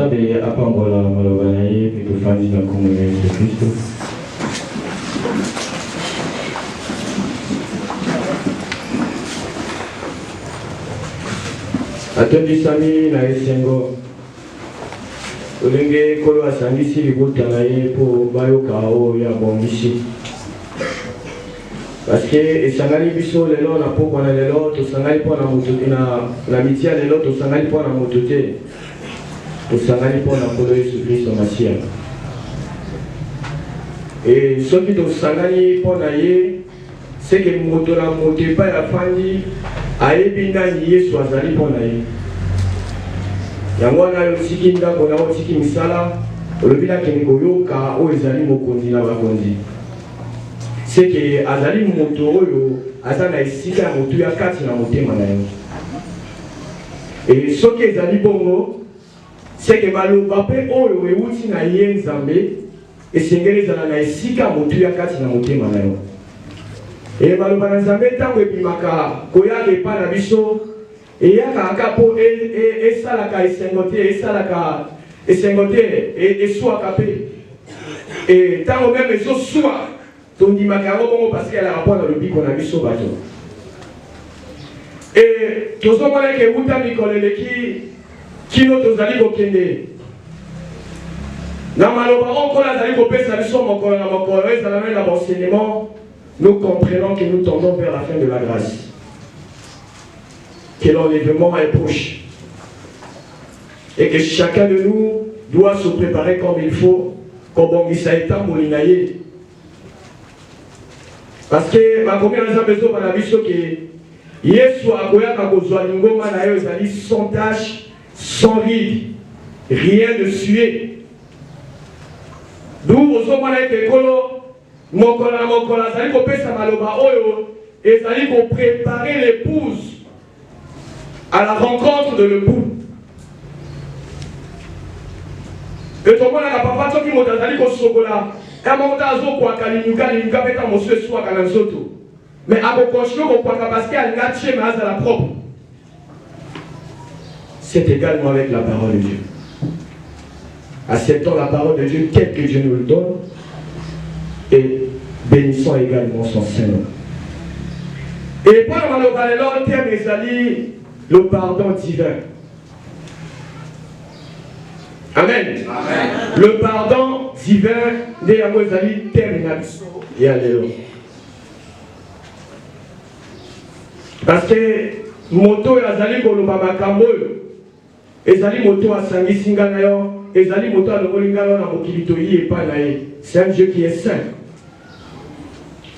nzambe apambola maloba na ye mpe tofandi na kombo ya Yesu Kristo. Atondisami na esengo olenge kolo asangisi libota na ye mpo bayoka oyo ya bongisi. Parce que esangani biso lelo na pokwa na lelo tosangani mpo na moto te na mitia lelo tosangani mpo na moto te tosangani mpo na nkolo Yesu Kristo Masia. Et soki tosangani mpo na ye seke moto na moto epai afandi ayebi nani Yesu azali mpo na ye. Yango wana yotiki ndako na otiki misala olobi nakende koyoka oyo ezali mokonzi na bakonzi. Seke azali moto oyo aza na esika ya motu ya kati na motema na yo. Et soki ezali bongo seke baloba mpe oyo ewuti na ye Nzambe esengeli ezala na esika motu ya kati na motema na yo. Et baloba na Nzambe ntango ebimaka koyaka epai na biso eyaka aka mpo esalaka esengo te eswaka mpe ntango meme ezoswa tondimaka yango bongo parce que elaka mpo na lobiko na biso bato. Et tozomona eke euta mikolo eleki kino tozali kokende na maloba okola azali kopesa biso mokolo na mokolo ezala meme na enseignement. Nous comprenons que nous tendons vers la fin de la grâce, que l'enlèvement est proche et que chacun de nous doit se préparer comme il faut, comme on dit ça étant molinaye. Parce que ma commune a besoin de la vision que Yesu a koya kakozwa lingoma na yo ezali sans tache, sans ride, rien de sué. D'où aux hommes que kolo mokola mokola ezali kopesa maloba oyo ezali ko préparer l'épouse à la rencontre de l'époux. Et tout le monde a papa soki moto azali kosokola kama azokwaka linyuka peta mosu eswaka na nzoto mais akokontinue kokwaka parce que alinga tie mais azala propre. C'est également avec la parole de Dieu. Acceptons la parole de Dieu tel que Dieu nous le donne et bénissons également son Seigneur. Et pour le terme ezali le pardon divin. Amen. Amen. Le pardon divin de yango ezali terme na biso ya lelo. Parce que moto azali koloba makambo oyo ezali moto asangisi nga na yo ezali moto alongoli nga na mokili toyi epai na ye. C'est un Dieu qui est saint.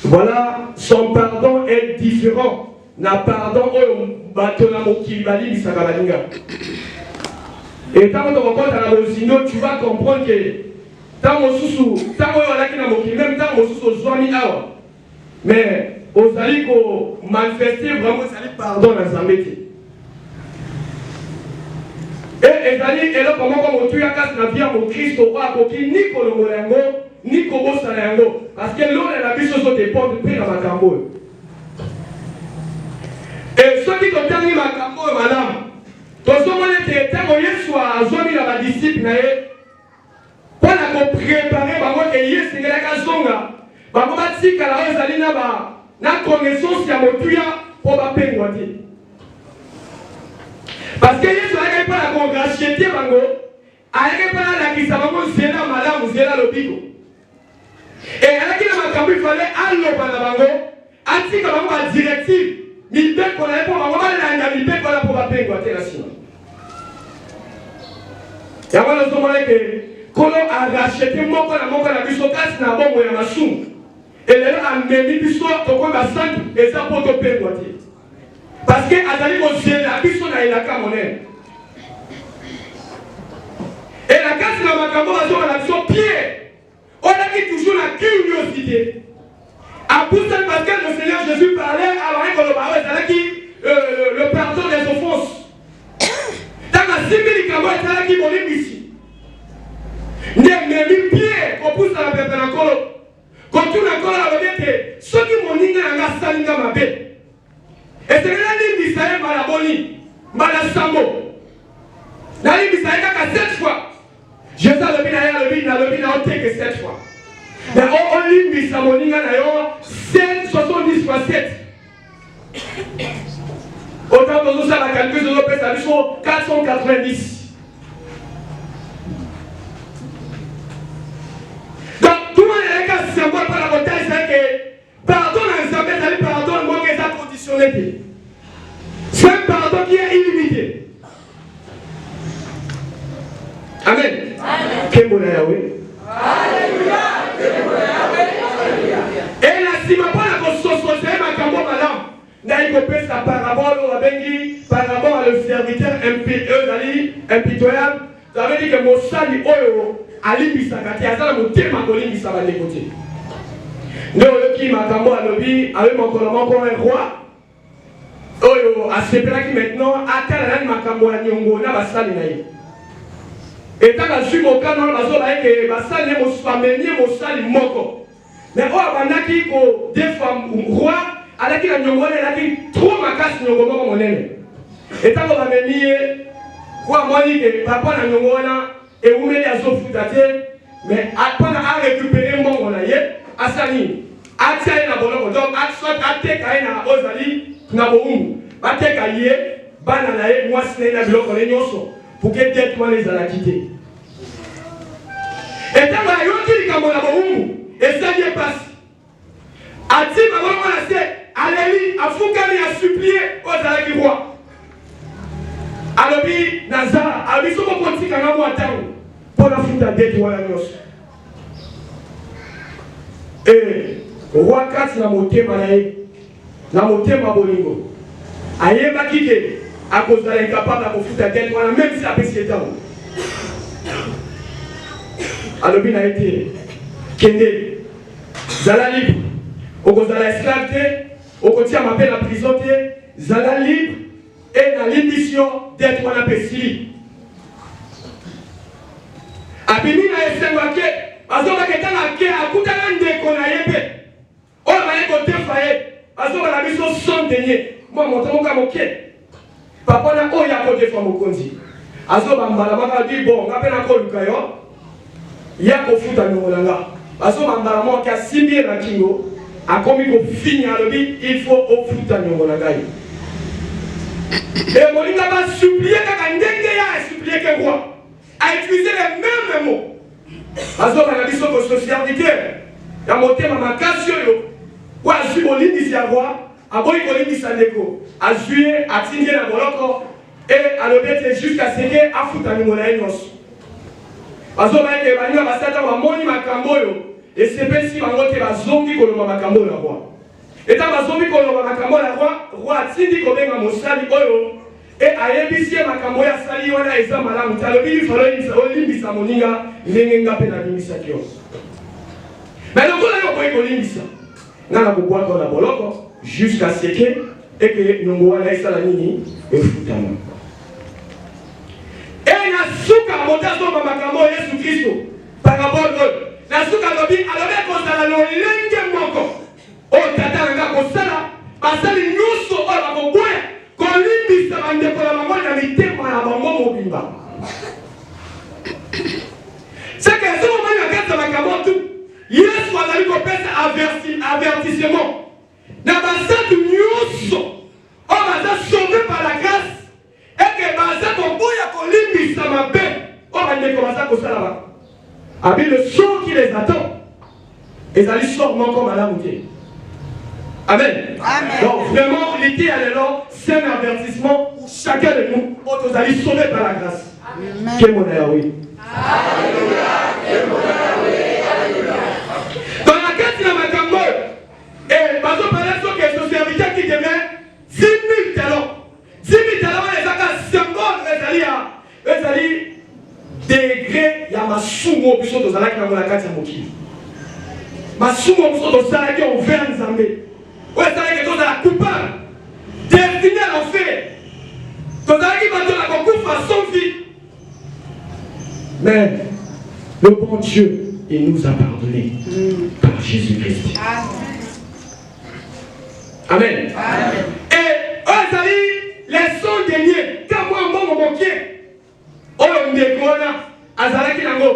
Voilà, son pardon est différent. Na pardon oyo bato na mokili balimbisaka balinga. Et tant que tu vas comprendre que tant que alaki na mokili même tant mosusu ozwami awa mais ozali ko manifester vraiment ezali pardon na Nzambe te. Et ezali eloko moko motu ya kasi na via mo Kristo oyo akoki ni kolongola yango ni kobosana yango parce que l'on est la biso zo dépendre pe na makambo. Et soki totangi makambo madame tozomona te ntango Yesu azwami na badisciple na ye mpo na koprépare bango ke ye esengelaka zonga bango batikala oyo ezali na connaissance ya motuya mpo bapengwa te. Parce que Yesu ayaki mpo na kongratiete bango ayaki mpo na alakisa bango nzela malamu nzela lobiko. Et alaki na makambo ifale aloba na bango atika bango badirective mibeko na ye mpo bango balanda mibeko na mpo bapengwa te na nsima. Yango nazomona ke kolo arachete moko na biso kasi na bongo ya masumu elelo amemi biso tokoyeba santu eza mpo topengwa te parce que azali kozela biso na elaka monene. Et na kasi na makambo bazomona biso Pierre olaki toujours la curiosité. Apôtre parce que le Seigneur Jésus parlait alors le pardon des offenses. Dans la simili kamo etalaki bolimbisi. Ndememi Pierre kopousse na pepe na kolo. Kotuna kolo alobete soki moninga nanga salinga mabe. Esengela limbisa ye mbala boni mbala sambo. Na limbisa ye kaka 7 fois. Jésus a le bin que 7 fois. Mais on lit sa moninga d'ailleurs 70 fois 7. Autant que nous avons calculé de nos pèses à 490. Donc, tout le monde est là, c'est symbole par la bataille, c'est que pardon dans les amis, pardon, moi qui est conditionné. C'est un pardon qui est illimité. Amen. Amen. Alléluia. Et la sima pas la conscience, c'est ma cambo madame. Naïkopé sa parabole au bengi par rapport à le serviteur impitoyable. Ça veut dire que mon sali oyo alibi sakati azala motema kolimbi sabale côté. Ndeo qui ma cambo alobi avec mon colombo comme un roi. Oyo asepela qui maintenant atala na makambo ya nyongo na basali na ye. Et tant que je suis au canon, je vais mosali moko. Mais oh, abandaki ko deux femmes roi, alaki la nyongole alaki trop makasi nyongo moko monene. Et tant que va menier, quoi moi dit que papa na nyongona et où meli azofuta te, mais apana a récupérer mbongo na ye, asani. Atia na boloko donc soit ateka na ozali na boumbu. Bateka ye, bana na ye, moi sine na biloko le nyonso. Pour que tête moi les a quitté. Et tant que yoti likambo na boumbu, et ça y est passé. Ati maman a dit, allez, afukani a supplié aux alaki roi. Alobi Nazar, abiso ko konti kanga mo atango pour la futa dette wala nyos. Et roi kasi na motema na ye, na motema bolingo. Ayeba kike à cause de l'incapable à futa dette wala même si après c'est temps. Alobi na été kende zala libre. Oko zala esclave te, oko tia m'appelle la prison te, zala libre et dans l'émission d'être un apesili. Abimi na esengo ke, azoba ketana ke akutana ndeko na yebe. O ba yeko defaye, azoba na biso son denier. Moi montre mo moke. Papa na o ya ko defa mokonzi. Azoba mbala maka di bon, ngapena ko lukayo. Ya ko futa nyolanga. Azoba mbala mo ka simbi na kingo. A comme il faut finir le vie, il faut offrir à nous. Et Molinga va supplier supplier que roi, à utiliser les mêmes mots. Parce qu'on a dit que ce serviteur, il y a monté ma cassio, ou à jouer au lit d'ici à roi, à boire au lit d'ici à l'écho, à jouer, à signer la boloko, et à le mettre jusqu'à ce qu'il a foutu à nous. Parce qu'on a dit que Manu va s'attendre à moni ma camboyo. Et c'est bien si on a zombie qu'on a makambo la roi. Et tant que zombie qu'on a makambo la roi a dit qu'on a mosali oyo. Et à ébissi makambo ya sali on a eza malamu. Talobi il faut limbisa moninga nengenga pe na limbisa kio. Mais donc on a pas ko limbisa. Na na boboa ko na boloko jusqu'à ce que et que nyongo wana esala nini efutama. Et na suka motazo makambo Yesu Kristo par rapport à la souka lobi alobe kozala lolenge moko o tata nga kosala basali nyuso oyo bakoboya kolimbisa bandeko na bango na mitema na bango mobimba c'est que soki omoni na kati ya makambo tu yesu azali kopesa avertissement na basantu nyonso oyo baza sauve par la grâce eke baza koboya kolimbisa mabe oyo bandeko baza kosala ba. Avec le sort qui les attend, et ça lui sort comme à la moitié. Amen. Amen. Donc vraiment, l'été est là, c'est un avertissement pour chacun de nous, pour nous aller sauver par la grâce. Amen. Quel mon oui. Alléluia. Dans la carte de ma cambo, et par exemple, que ce serviteur qui devait 10 000 talents. 10 000 talents, les accords symboles, les alliés. Degré ya masumo biso tozalaki na molakati ya mokili masumo biso tozalaki envers Nzambe oyo ezalaki tozala coupable destiné à l'enfer tozalaki bato na kokufa sans vie mais le bon Dieu il nous a pardonné par Jésus-Christ. Amen. Amen. Et oyo ezali les sons derniers quand moi mbongo mokie oyo ndeko wana azalaki nango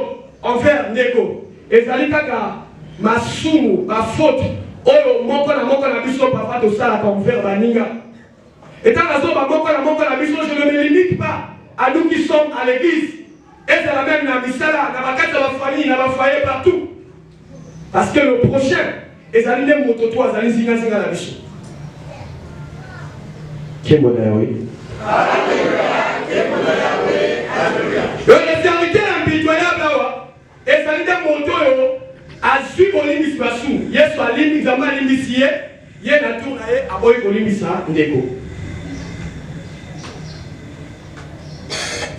envers ndeko ezali kaka masumu bafaute oyo moko na biso papa tosalaka envers baninga etant nazoba moko na biso je ne me limite pas à nous qui sommes à l'église ezala même na misala na bakati ya bafamille na bafoyer partout parce que le prochain ezali nde moto to azali zingazinga na biso kembo na yawe le serviteur impitoyable awa ezali nde moto oyo azwi kolimbisi basumu yesu alimbisi nzambe alimbisi ye na tour na ye aboyi kolimbisa ndeko.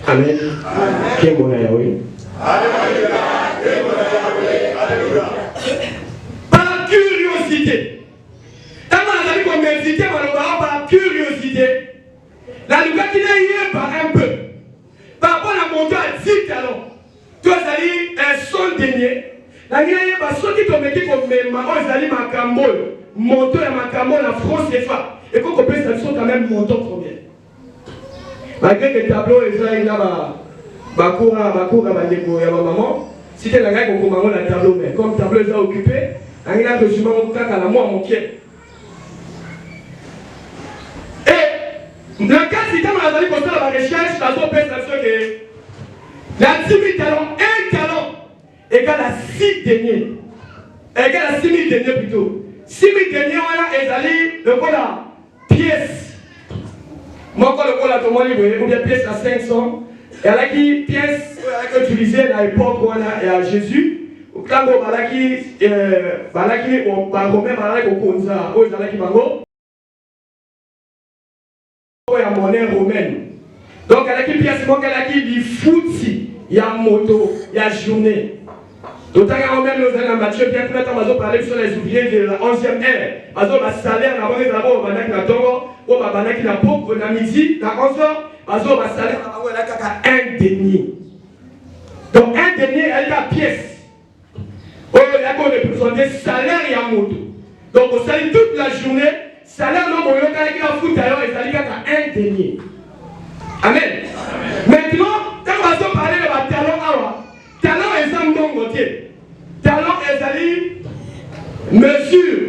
Amen. Kembo na yawe. Par curiosité. Tant qu'on a dit qu'on méditait, par curiosité. La lumière qui n'est pas un peu. Par rapport à mon Dieu à 10 talents. Toi, ça dit un son dernier. La lumière qui n'est pas ce qui te met comme mes mamans, ça dit ma camole. Montant et ma camole, la France est fa. Et qu'on peut ça sont quand même montant combien. Malgré que le tableau est là, il y a Bakoura, il y a ma maman. Si tu as un gars qui a le tableau, mais comme le tableau est occupé, il y a un résumé à la moi, mon pied. Et le cas, si tu as allé pour la recherche, la zone perception que la 10 000 talents, un talent égale à 6 deniers. Égale à 6 000 deniers plutôt. 6 000 deniers, on a allé le coup la pièce. Moi, quand le coup la tombe libre, ou bien pièce à 500, et à la qui pièce utilisée à l'époque où on a Jésus. Quand on a qui, on va remettre à la qui on a qui bango. Il y a monnaie romaine. Donc, à la qui pièce, moi, à la qui dit fouti, il y a moto, il y a journée. D'autant que même nous avons Matthieu, bien que nous avons parlé sur les ouvriers de la 11e ère. Nous avons un salaire, nous avons un midi, à 11h, nous avons un salaire, nous avons un denier. Donc, un denier, elle a pièce. On a représenté salaire et un moto. Donc, on salue toute la journée, salaire, nous avons un foot ailleurs et ça un denier. Amen. Maintenant, quand on va parler de talent, talent est un bon côté. Talent est mesure.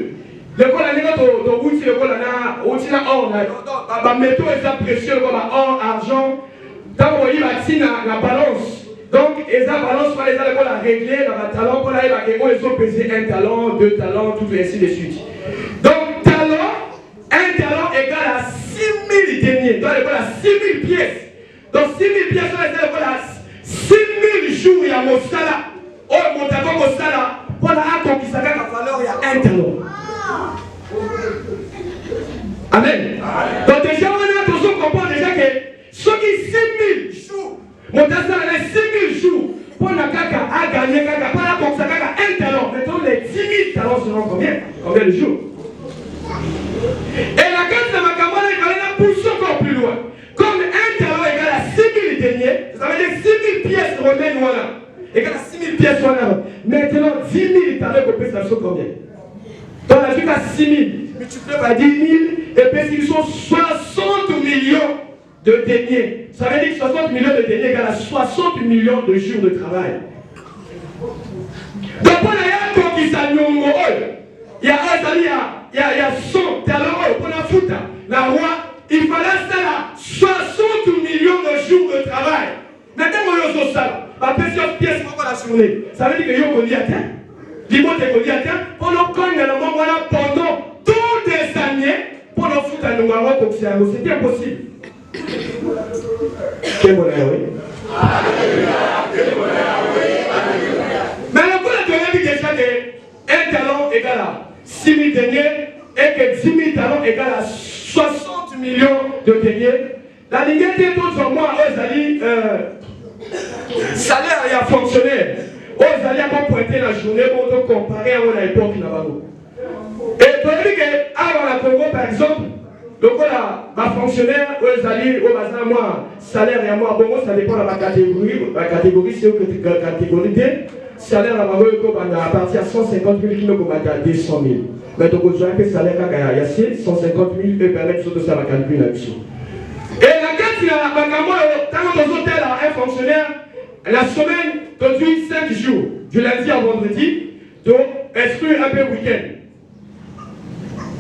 Le col a le col a or, la métaux est précieux comme or, argent. Tant qu'on y va la balance. Donc, les balance pour les écoles à régler, le talent pour aller ils ont pesé un talent, 2 talents, tout et ainsi de suite. Donc, un talent égale à 6 000 deniers. Donc, l'école a 6 000 pièces. Donc, 6 000 pièces, l'école a 6 000 jours, il y a mon salaire. Oh, mon talent, mon salaire. Pour la conquête, la valeur, il y a un talent. Amen. Donc, déjà, on a besoin de comprendre déjà que ceux qui 6 000 jours, mon talent, il y a 6 000 jours. Pour la caca à gagner, caca, pour la conquête, un talent. Maintenant, les 10 000 talents seront combien? Combien de jours? Et la carte de ma camarade, il va pousser encore plus loin. Comme un talent égale à 6 000 deniers, ça veut dire 6 000 pièces romaines, voilà. Égale à 6 000 pièces, voilà. Maintenant, 10 000 talents, ça sont combien? Donc, la vie à 6 000, multiplié par 10 000, et puis ils sont 60 millions de deniers. Ça veut dire que 60 millions de deniers égale à 60 millions de jours de travail. Donc, pour la conquête à Nyongo, il y a 100 talents pour la foot. La roi, il fallait ça 60 millions de jours de travail. Maintenant, on a ça. La plusieurs pièces pour la journée. Ça veut dire que vous avez atteint. Dis-moi que vous avez atteint. Pendant toutes les années, pour le foot à nous, c'était impossible. Quel bonheur, oui. Mais le coup, on a dit déjà qu'un talent égale à 6 000 deniers et que 10 000 talents égale à 60 millions de deniers. La ligne était tout sur moi, eux allaient salaire et à fonctionnaire. Eux allaient pointer la journée pour comparer à l'époque là-bas. Et pour dire qu'à la Congo, par exemple, donc voilà, ma fonctionnaire, eux allaient au bazar, moi, salaire et à moi, bon, ça dépend de ma catégorie. Ma catégorie, c'est une catégorie D. Salaire à partir de 150 000 qui nous combattent à 200 000. Mais donc, vous avez un salaire à 150 000 et permettre de faire la calcul là-dessus. Et la carte, il y a un fonctionnaire, la semaine, conduit 5 jours, du lundi à vendredi, donc exclut un peu le week-end.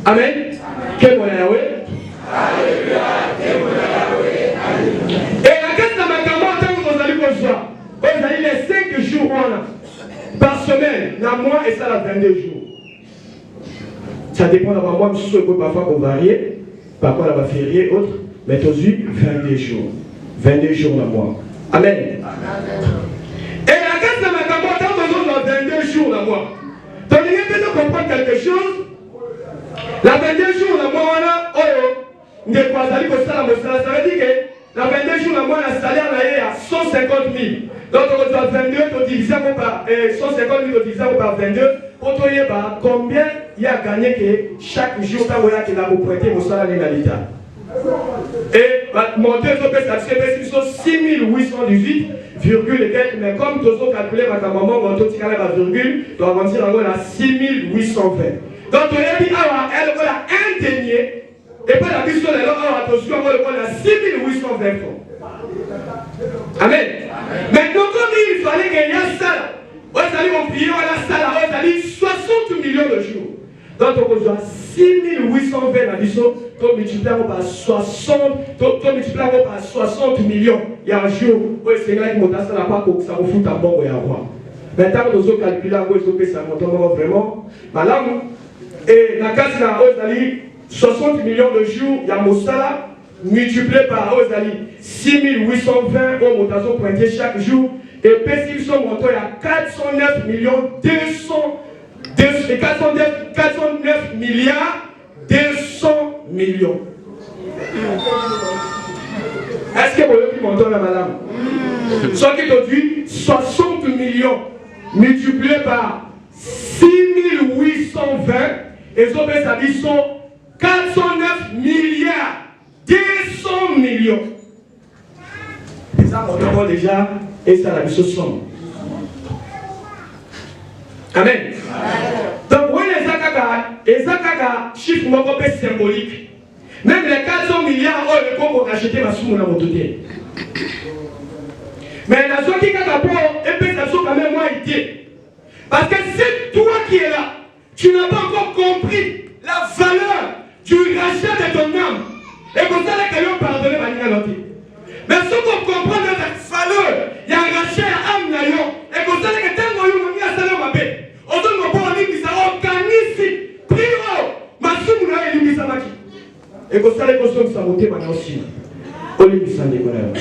Amen. Quel bon Yahweh. Et la caisse de ma camarade, quand vous allez comme ça, vous allez les 5 jours par semaine, dans mois et ça la 22 jours. Ça dépend de moi, je peux parfois varier, parfois la férié, autre, mais aujourd'hui, 22 jours. 22 jours dans mois. Amen. Et la caisse de ma camarade, quand vous allez 22 jours dans mois, donc il y a besoin de comprendre quelque chose. La 22 jours dans mois, ça veut dire que la 22 jours dans mois, le salaire est à 150 000. Donc on doit 22, on divise par 150 000, on divise par 22. Pour te dire combien il y a gagné que chaque jour, quand il a prêté mon salaire à l'État. Et mon deuxième c'est 6818, mais comme tu as calculé ma maman, mon taux de virgule, tu vas mentir encore à 6820. Donc tu as dit, elle a un denier, et puis la question est là, elle a 6820 francs. Amen. Maintenant, comme il fallait qu'il y ait ça, on allait payer la salle, on allait 60 millions de jours. Donc on a 6820 dans l'issue, on multiplie par 60 millions. Il y a un jour, c'est là que mon tas n'a pas pour que ça me foute à bon et à voir. Maintenant, nous avons calculé, ça monte vraiment. Madame, et la casse là, on allait 60 millions de jours, il y a mon salaire. Multiplié par 6820 au montation pointé chaque jour. Et puis, si son montant est à 409 millions 409 milliards 200 millions. Est-ce que vous avez montant là, madame? Ce qui est dit 60 millions multiplié par 6820 et ça fait ça dit 409 milliards 200 millions. Et ça, on entend déjà, et ça, la mission somme. Amen. Donc, oui, les Zakaka, chiffre symbolique. Même les 400 milliards, le Congo a acheté ma somme dans mon côté. Mais la zone qui a rapport, et puis ça quand même moi été. Parce que c'est toi qui es là. Tu n'as pas encore compris la valeur du rachat de ton âme. Et comme ça, les gens pardonnent à l'autre. Mais ce qu'on comprend de cette valeur, il y a un rachat à âme. Et comme ça, les gens ont un salaire à paix. On donne mon bon ami qui s'organise. Prio, ma somme n'a pas été mise à maki. Et comme ça, les gens qui sont montés maintenant aussi. On les mise à l'école.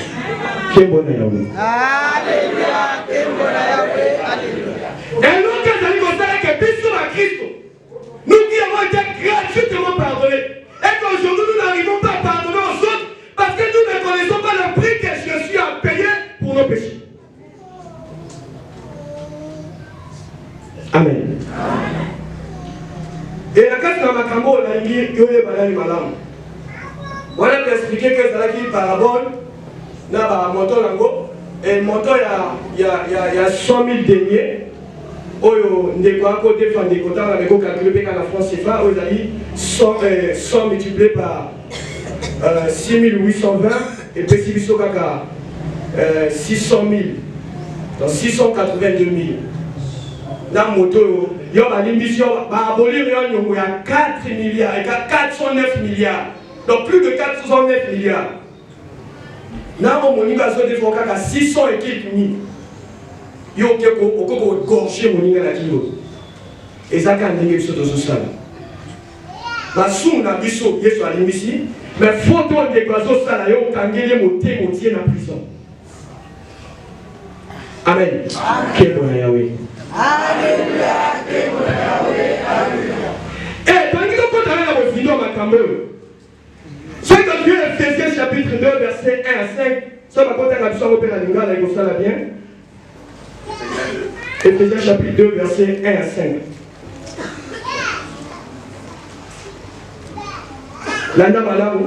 Quel bon Yahweh. Alléluia. Quel bon Yahweh. Alléluia. Et nous, quand on dit comme ça, que puis sur la Christ, nous qui avons été gratuitement pardonnés. Et qu'aujourd'hui, nous n'arrivons pas à pardonner aux autres parce que nous ne connaissons pas le prix que Jésus a payé pour nos péchés. Amen. Et la carte de Makambo, on a dit que Yoye Balani Malam. On a expliqué que c'est une parabole, on a un montant lango, et le montant, il y a 100 000 deniers. Oyo ndeko côté fan de côté on a calculé que la France CFA aux alliés 100 multiplié par 6820 et puis si biso kaka 600 000 donc 682 000 na moto yo ba limbition ba abolir yo il y a 4 milliards et 409 milliards donc plus de 409 milliards na mo moninga so de foka 600 et quelques mille. Yo ko gorger moninga na kilo. Et ça quand ndenge biso to sala. Ba sou na biso Yesu alimisi, mais photo de kwazo sala yo kangele moté motie na prison. Amen. Quel bon Yahweh. Alléluia. Quel bon Yahweh. Alléluia. Eh, quand il faut aller dans le vidéo makambo. C'est dans Ephésiens chapitre 2 verset 1 à 5. Ça va compter la biso opéra lingala et ça la bien. Ephésiens chapitre 2, verset 1 à 5. Landa Malamu.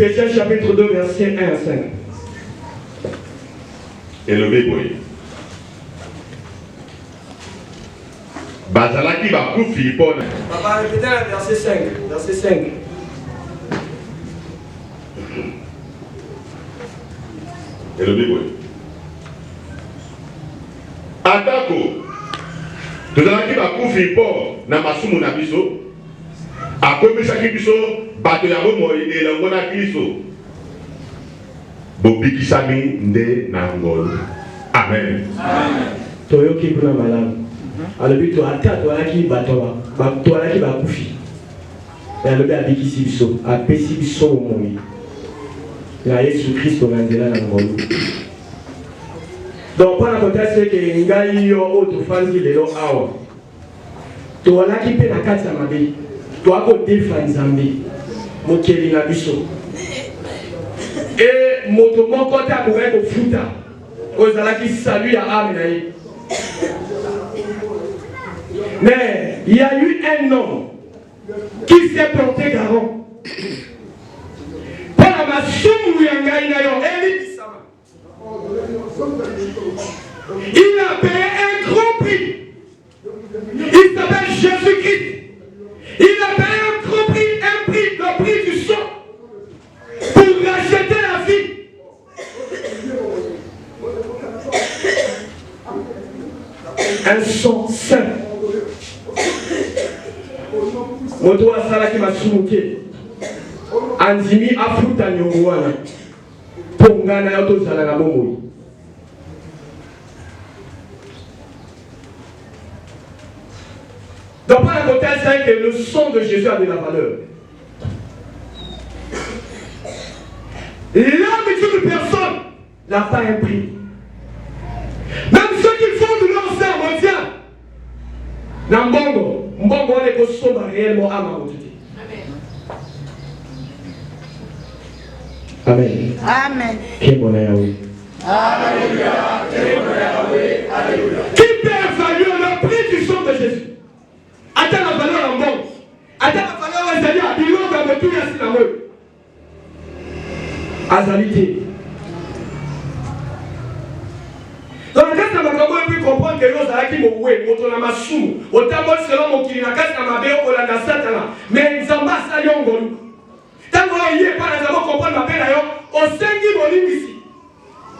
Ephésiens chapitre 2, versets 1 à 5. Et le bébé. Bazalaki va couper pour. Papa, répétez le verset 5. Verset 5. Et le bébé. Atako. Tozalaki va couper pour na masumu na biso. Akomisaki biso bato ya bomoi elongo na Kristo. Bobikisami nde na ngolo. Amen. Toyoki kuna malamu. Alobi to ata toalaki bato toalaki bakufi. Et alobi abikisi biso, apesi biso omoi. Na Yesu Kristo na nzela na ngolo. Donc pour la contexte que ngai yo otofandi lelo awa. Toalaki pe na kati ya mabe. Toako defa nzambe. Mokeli na biso. Et moto moko ta kokai kofuta. Ozalaki salut ya âme na ye. Mais il y a eu un homme qui s'est porté garant. Pour la masumu ya ngai na yo, il a payé un grand prix. Il s'appelle Jésus-Christ. Il a payé un grand prix, le prix du sang, pour racheter la vie. Un sang saint. Moto asalaki masumuke. Anzimi afuta nyongo wana. Pongana yo tozala na bomoi. Donc par la côté, c'est que le sang de Jésus a de la valeur. L'âme d'une personne n'a pas un prix. Même ceux qui font de leur sang, tiens. Nambongo, mbongo on est consommé réellement à ma beauté. Amen. Amen. Qui peut évaluer le prix du sang de Jésus? Attends la valeur en bon. Attends la valeur en Zali. Il va me tout yassi la main. Azalité. Donc, quand on peut comprendre que nous avons dit que nous avons ma soum, autant que selon mon kiri, na kasi na mabeo ko la na satana, mais nzamba sali ngolu. Tant qu'on y est pas nous avons comprendre ma belle yo, au sengi bolimbisi.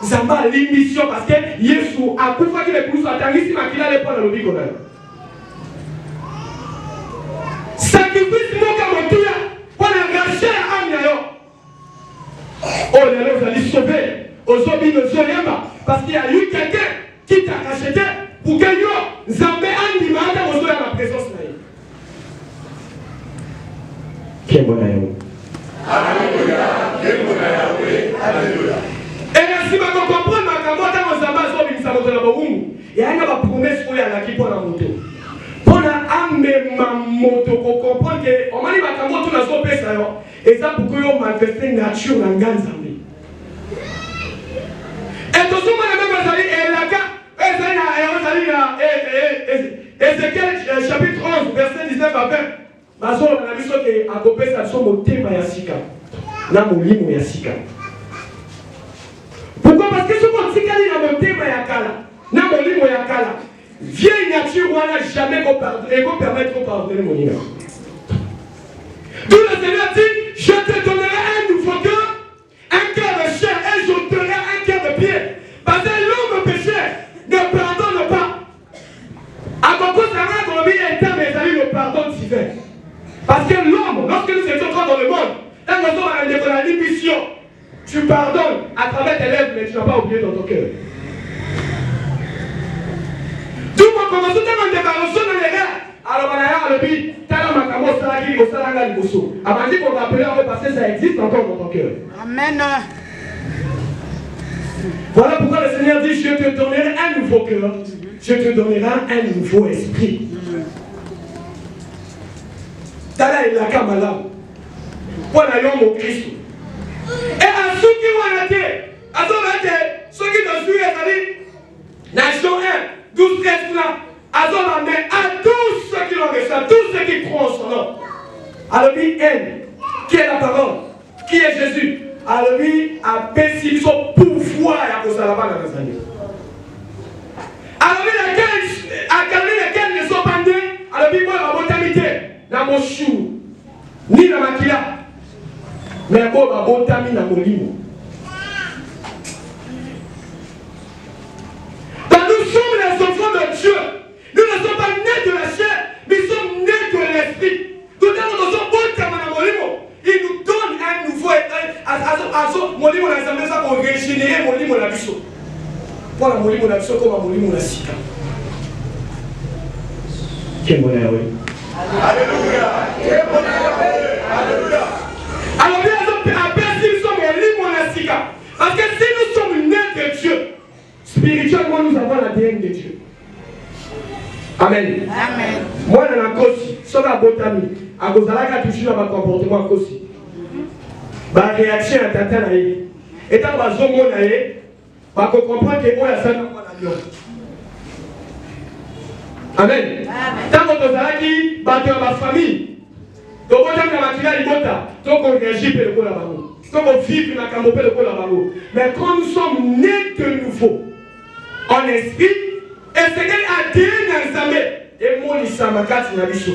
Nzamba l'émission parce que Yesu a kufa ki le plus atangisi makila le pona lobi kona. Sacrifice moka motuya pour la racheter âme yo. Oh là là, vous allez sauver aux zombies de Zoyama parce qu'il y a eu quelqu'un qui t'a racheté pour que yo Zambé Andi Manda vous soyez à la présence là. Quel bon aïe. Alléluia. Quel bon aïe. Alléluia. Et là, si vous comprenez ma camotte dans Zamba Zobi Samoto la Boum, il y a une promesse pour y aller pour la moto. Pour la âme ma moto pour comprendre que on m'a dit ma camotte la Zobi ça yo. Et ça pour que vous manifestez nature dans Ganzambi. Et tout ce monde a même allé et la gars, Ézéchiel chapitre 11, verset 19 à 20. Bazo on a vu que à copé ça sont au thème ya sika. Na molimo ya sika. Pourquoi? Parce que ce qu'on sika dit dans le thème ya kala. Na molimo ya kala. Vieille nature wana jamais qu'on permettre qu'on pardonne mon nom. Tout le Seigneur dit, je te donnerai un nouveau cœur, un cœur de chair, et je te donnerai un cœur de pierre. Parce que l'homme pécheur ne pardonne pas. À propos de ça, dans le milieu interne, mais ça le pardon divin. Parce que l'homme, lorsque nous étions dans le monde, là nous sommes dans la mission, tu pardonnes à travers tes lèvres, mais tu n'as pas oublié dans ton cœur. Tout le monde commence à débarrasser dans les gars. Alors, on a dit, parce que ça existe encore dans ton cœur. Amen. Voilà pourquoi le Seigneur dit, je te donnerai un nouveau cœur, je te donnerai un nouveau esprit. Tala il a kamala. Voilà l'homme au Christ. Et à ceux qui vont arrêter, à ceux qui te suivent, nation 1, 12, 13 là. À tous ceux qui l'ont reçu, à tous ceux qui croient en son nom. Alors, dit elle, qui est la parole, qui qui est Jésus? Alors lui a perçu son pouvoir à cause de la bande dans les années. Alors lui, lesquels ne sont pas nés, alors lui, moi, la botamité, dans mon chou, ni dans ma kila, mais bon, la botamie dans mon lit. Nous sommes les enfants de Dieu. Nous ne sommes pas nés de la chair, mais nous sommes nés de l'esprit. Nous sommes bons dans mon livre. Il nous donne un nouveau. Mon livre, on a examiné ça pour régénérer mon livre, la bicho. Pour la mon livre, la bicho, comme mon livre, la sika. Quel bonheur, oui. Alléluia. Quel bonheur, alléluia. Alors, bien, après, si nous sommes mon livre, la sika. Parce que si nous sommes nés de Dieu, spirituellement, nous avons l'ADN de Dieu. Amen. Amen. Moi, dans la kosi, sur la botanie, à cause de la toujours dans ma comportement kosi. Ma réaction à tata naïe. Et tant que zomo naïe, ma comprendre que moi, la salle n'a Amen. Tant que tu as qui battu ma famille, donc quand tu as ma fille à l'imota, donc on réagit pour le coup là-bas. Donc on vit pour la camopée le coup là-bas. Mais quand nous sommes nés de nouveau, en esprit, et c'est qu'elle a dit dans sa main, et moi, il s'en m'a cassé la bichou.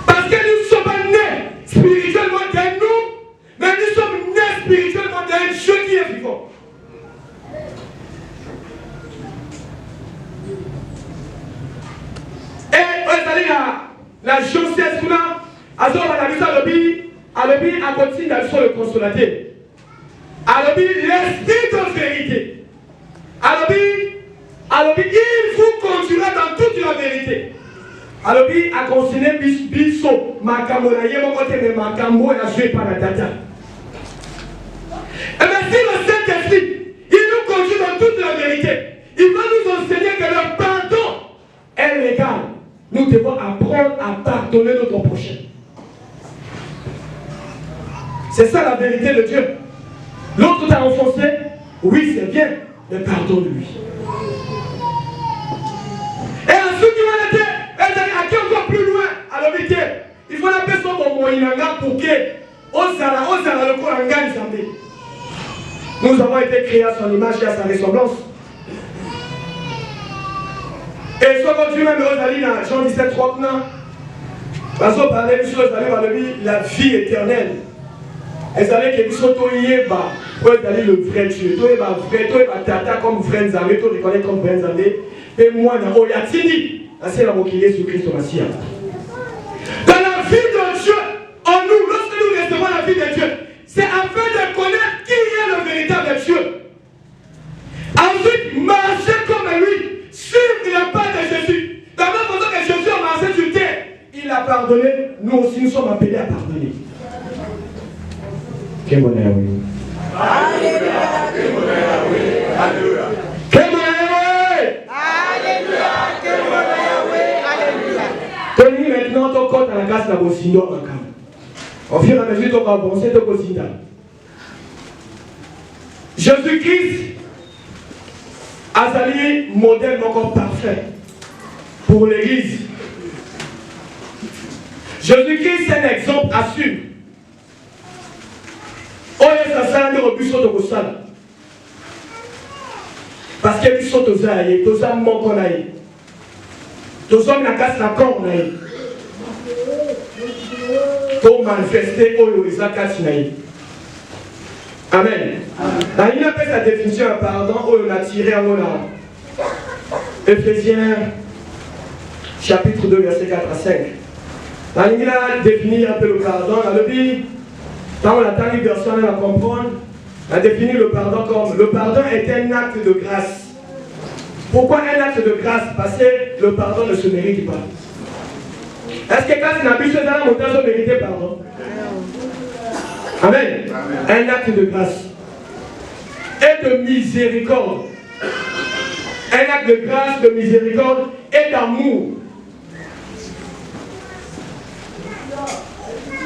Parce que nous sommes nés spirituellement de nous, mais nous sommes nés spirituellement d'un Dieu qui est vivant. Et vous allez la gentillesse qu'on a, alors on a vu ça à l'objet, à continuer d'aller sur le consolateur. À l'objet, l'esprit de vérité. À l'objet, il vous conduira dans toute la vérité. À l'objet, à continuer biso, makambo na ye mon côté, mais makambo a joué par la tata. Et bien si le Saint-Esprit, il nous conduit dans toute la vérité, il va nous enseigner que le pardon est légal. Nous devons apprendre à pardonner notre prochain. C'est ça la vérité de Dieu. L'autre t'a enfoncé, oui c'est bien, mais pardonne-lui. Et ensuite il va dire, à qui encore plus loin, à l'obité, il faut l'appeler son moyenanga pour que Ozala le Koranga Nzambe. Nous avons été créés à son image et à sa ressemblance. Et soit quand tu même Rosalie dans Jean 17, 39, parce qu'on parlait de choses, la vie éternelle. Et ça veut dire que nous sommes le vrai Dieu. Toi, vrai tata comme vrai Nzambe, toi, tu connais comme vrai Nzambe. Et moi, dans Oyatini, c'est la moquille sur Christ Massia. Dans la vie de Dieu, en nous, lorsque nous recevons la vie de Dieu, c'est afin de connaître qui est le véritable Dieu. Ensuite, marcher comme lui, suivre le pas de Jésus. De la même façon que Jésus a marché sur terre, il a pardonné, nous aussi nous sommes appelés à pardonner. Quel bonheur, oui. Alléluia. Quel bonheur, oui. Alléluia. Quel bonheur, oui. Alléluia. Quel bonheur, oui. Alléluia. Tenez maintenant ton compte à la casse de Bosindo en camp. Au fur et à mesure, tu vas avancer ton Bosinda. Jésus-Christ a sali modèle encore parfait pour l'Église. Jésus-Christ est un exemple à suivre. Parce que nous sommes tous aïe, tous sommes mon aïe. Tous sommes la casse la corne aïe. Pour manifester au Isaac Sinaï. Amen. Il appelle sa définition à pardon, on a tiré en Éphésiens chapitre 2, verset 4 à 5. Il a défini un peu le pardon. Dans la dernière version, on va comprendre, on a défini le pardon comme le pardon est un acte de grâce. Pourquoi un acte de grâce? Parce que le pardon ne se mérite pas. Est-ce que quand il n'a plus ce dans la montagne, on mérite pardon? Amen. Un acte de grâce et de miséricorde. Un acte de grâce, de miséricorde et d'amour.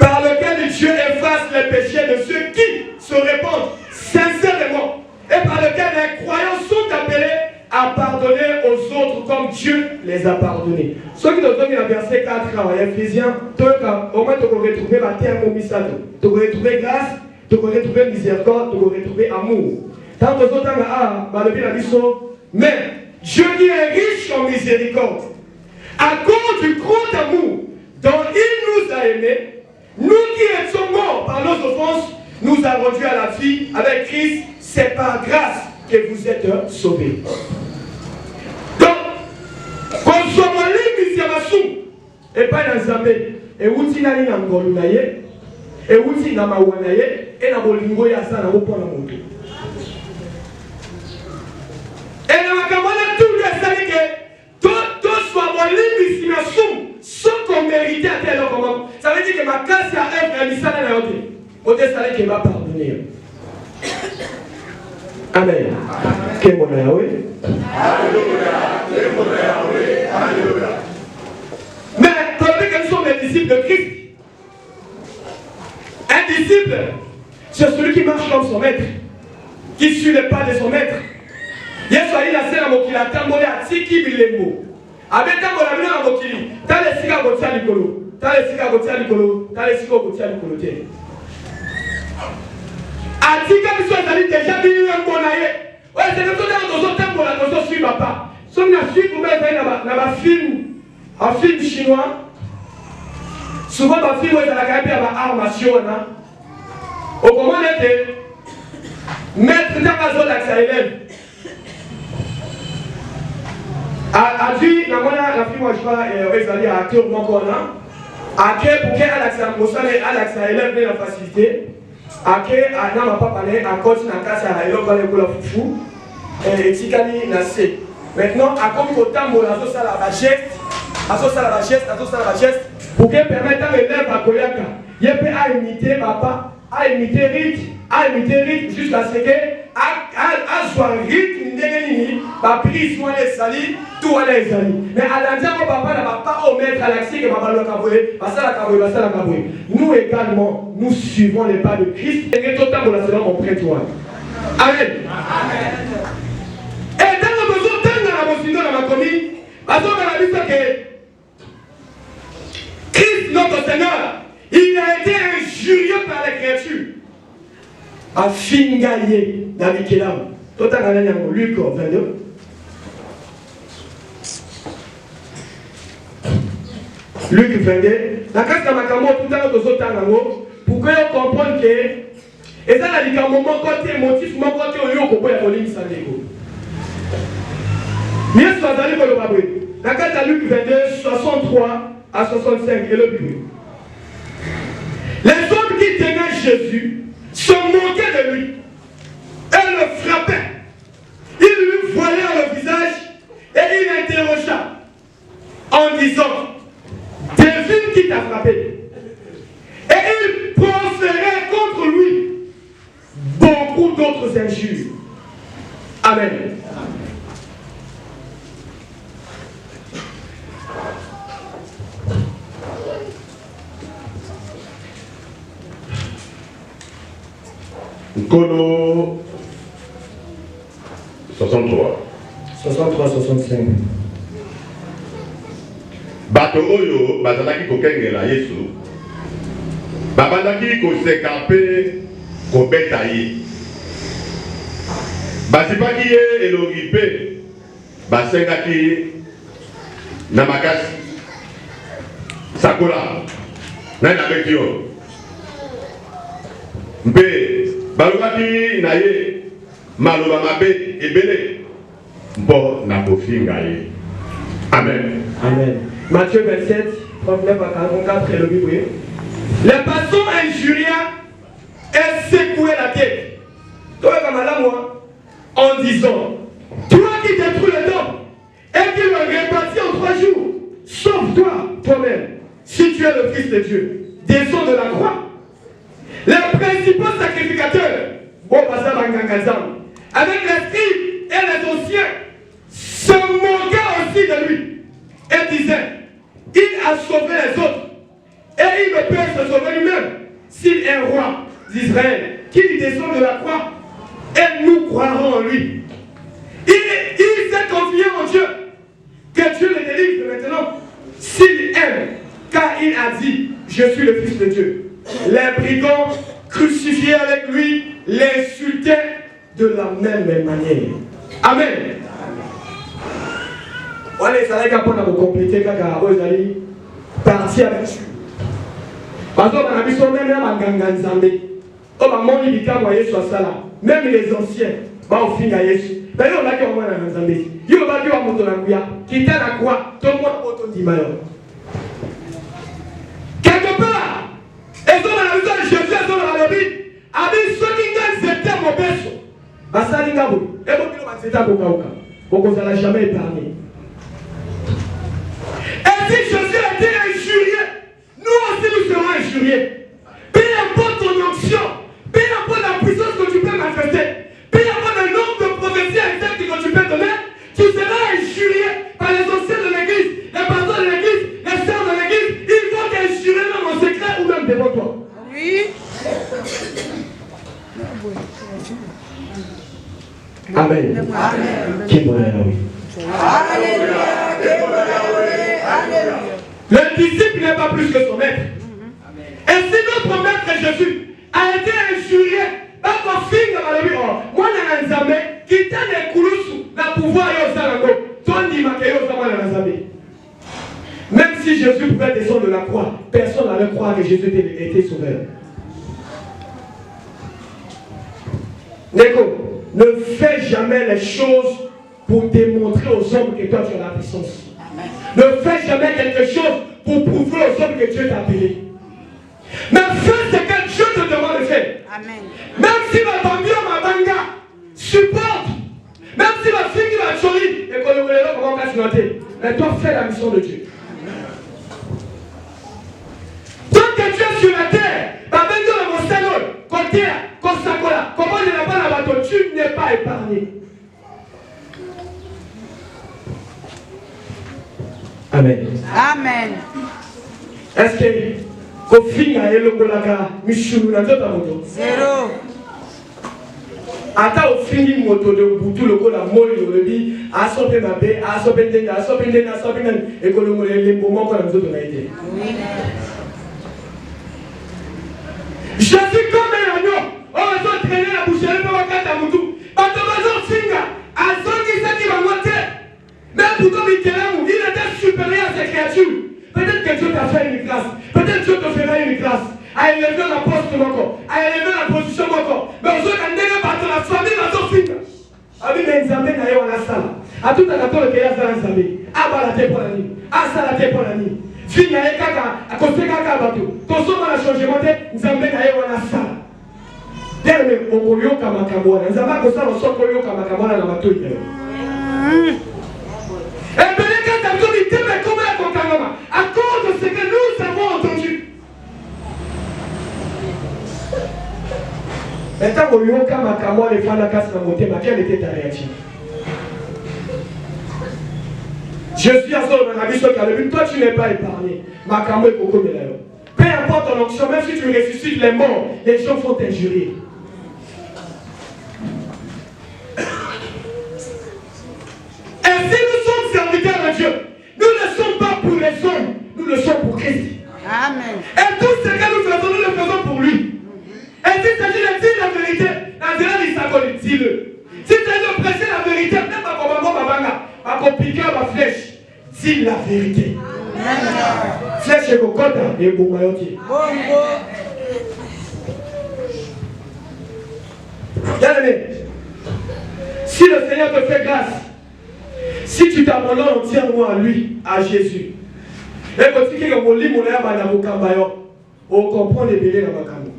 Par lequel Dieu efface les péchés de ceux qui se répandent sincèrement et par lequel les croyants sont appelés à pardonner aux autres comme Dieu les a pardonnés. Ceux qui nous donnent le verset 4 à Ephésiens, au moins tu vas retrouver la terre au misado. Tu vas retrouver grâce, tu vas retrouver miséricorde, tu vas retrouver amour. Tant que autres mais Dieu qui est riche en miséricorde, à cause du grand amour dont il nous a aimés, nous qui étions morts par nos offenses, nous a rendus à la vie avec Christ. C'est par grâce que vous êtes sauvés. Donc, qu'on soit malin, et pas dans Zambé, et outi nani na ngolu na ye, et outi na mawa na ye, et na bolingo ya sa na opona moto. Et na makamana tout le sali que tout soit malin sans qu'on mérite à tel comment. Ça veut dire que ma casse à œuvre à l'issana na yote. Ote sali que va pardonner. Amen. Que mon Yahweh. Alléluia. Mais quand nous sommes des disciples de Christ, un disciple, c'est celui qui marche comme son maître, qui suit les pas de son maître. Yesu ali na sena mokili atamboli atiki bilemo. Abetambola bino na mokili. Tale sika kotia likolo. Tale sika kotia likolo. Tale sika kotia likolo te. Atika biso ezali déjà bilembo na ye. Ouais, c'est comme ça dans son temple la notion suit papa. Somme na suite pour mettre na ba film, un film chinois. Souvent ba film est à la cape à ba armation na. Au comment était mettre dans la zone d'accès élève. A dit na mona la film je vois ezali acteur moko na. Ake pour que Alexa Mosale Alexa élève la facilité. Ake ana ma papa ne a continué à casser à l'eau pour la foufou et tikani na se. Maintenant à comme autant mon asso ça la geste, asso ça la geste pour que permettre à l'élève à koyaka. Il peut à imiter papa, à imiter rythme jusqu'à ce que à soit rythme ndengeni ba prise moi les sali tout les sali. Mais à l'endroit papa n'a pas au maître à l'accès que papa le kaboué, basala kaboué. Nous également nous suivons les pas de Christ et que totalement la selon mon prêtre. Amen. Et dans le besoin de la motion dans ma commune, parce qu'on a vu que Christ notre Seigneur, il a été injurié par les créatures. A fingaye dans Mikélam. Totalement dans Luc 22. Luc 22. La classe de Makamo, tout à l'heure de Zotango, pour que vous compreniez que, et ça, il y a un moment côté émotif, mon côté au lieu où vous avez mis ça. Mieux soit allé pour le baboué. La classe de Luc 22, 63 à 65, et le but. Les hommes qui tenaient Jésus se moquaient de lui et le frappaient. Il lui voilait le visage et il interrogea en disant: devine qui t'a frappé. Et il proférait contre lui beaucoup d'autres injures. Amen. Nkolo 63 65. Bato oyo bazalaki kokengela Yesu babandaki koseka mpe kobeta ye basipaki ye elongi mpe basengaki na makasi sakola nani nabeti yo mpe balobaki na ye maloba mabe ebele mpo na kofinga ye. Amen. Amen. Matthieu 27, 39 à 44 et le Bible. Les passants injuria et secouaient la tête. Toi, comme à moi, en disant: toi qui détruis le temple et qui le répartis en 3 jours, sauve-toi toi-même, si tu es le Fils de Dieu. Descends de la croix. Les principaux sacrificateurs, avec les scribes et les anciens, se moquaient aussi de lui et disaient: il a sauvé les autres et il ne peut se sauver lui-même s'il est roi d'Israël, qu'il descend de la croix et nous croirons en lui. Il s'est confié en Dieu je suis le Fils de Dieu. Les brigands crucifiés avec lui l'insultaient de la même manière. Amen. Voilà, ça va pour vous compléter quand vous allez partir avec lui. Parce qu'on a vu son même en Zambé. On va manger du cas, voyez, sur ça là. Même les anciens, au fin à Jésus. Mais on a dit au moins en Zambé. Il va dire à mon tonanguia, qui t'a la croix, tout le monde a autant d'image. Quelque part, et on a vu ça, Jésus, et on a vu, avec ceux qui gagnent, c'était mon berceau. Basali Ngabo, et mon pilo, c'était à Bokaoka. Donc on ne l'a jamais épargné. Et si Jésus a été injurié, nous aussi nous serons injuriés. Peu importe ton onction, peu importe la puissance que tu peux manifester, peu importe le nombre de prophéties exactes que tu peux donner, tu seras injurié par les anciens de l'église, les pasteurs de l'église, les sœurs de l'église. Ils vont t'injurier même en secret ou même devant toi. Oui. Amen. Amen. Le disciple n'est pas plus que son maître. Et si notre maître Jésus a été injurié, même si Jésus pouvait descendre de la croix, personne n'allait croire que Jésus était sauveur. Neko, ne fais jamais les choses pour démontrer aux hommes que toi tu as la puissance. Ne fais jamais quelque chose pour prouver aux hommes que Dieu t'a appelé. Mais fais ce que Dieu te demande de faire. Amen. Même si ma famille ma banga supporte, même si ma fille va choisir, et qu'on le là comment on va se noter. Mais toi fais la mission de Dieu. Tant que tu es sur la terre, comment il n'a pas la bateau, tu n'es pas épargné. Amen. Amen. Est-ce que au fin à Elongolaka, Michou n'a pas moto? Zéro. Ata au fin d'une moto de Boutou, le coup la molle, le dit, à soper ma paix, à soper den, à soper den, à soper den, et que le moment qu'on a besoin de l'aider. Je suis comme un agneau. On va traîner la boucherie pour voir à Moutou. Parce que Bazon Singa, à son qui va monter. Même pour comme il était supérieur à ses créatures. Peut-être que Dieu t'a fait une classe. Peut-être que Dieu te fera une classe. À élever la poste encore. À élever la position encore. Mais aux autres, on pas la famille Bazon Singa. Abi Benzambe na yo na sala. A tout à l'heure que Yazan Zambé. Aba la terre pour la nuit. Asa la terre pour la nuit. Fille ya kaka, à cause de kaka bateau. Ton son dans le changement de Zambé na yo na sala. Dès on koyoka makambo na nzamba ko sala so koyoka makambo na bateau ile. Et beleka tazo ni teme comme la kokangama à cause de ce que nous avons entendu. Et quand koyoka makambo les fana casse na moté, ma quelle était ta réaction? Je suis à son ami sur le toi tu n'es pas épargné. Makambo et Koko Melayo. Peu importe ton onction, même si tu ressuscites les morts, les gens vont t'injurier. Et si nous sommes serviteurs de Dieu, nous ne sommes pas pour les hommes, nous le sommes pour Christ. Amen. Et tout ce que nous faisons, nous le faisons pour lui. Et s'il s'agit de dire la vérité, dis-le. Si tu as de prêcher la vérité, même pas comme Babanga, pas comme piquer ma flèche, dis la vérité. Flèche et cocotte et Boumayoti. Bien-aimé, si le Seigneur te fait grâce, si tu t'abandonnes entièrement à lui, à Jésus, et que tu comprends les bélés dans ma camo.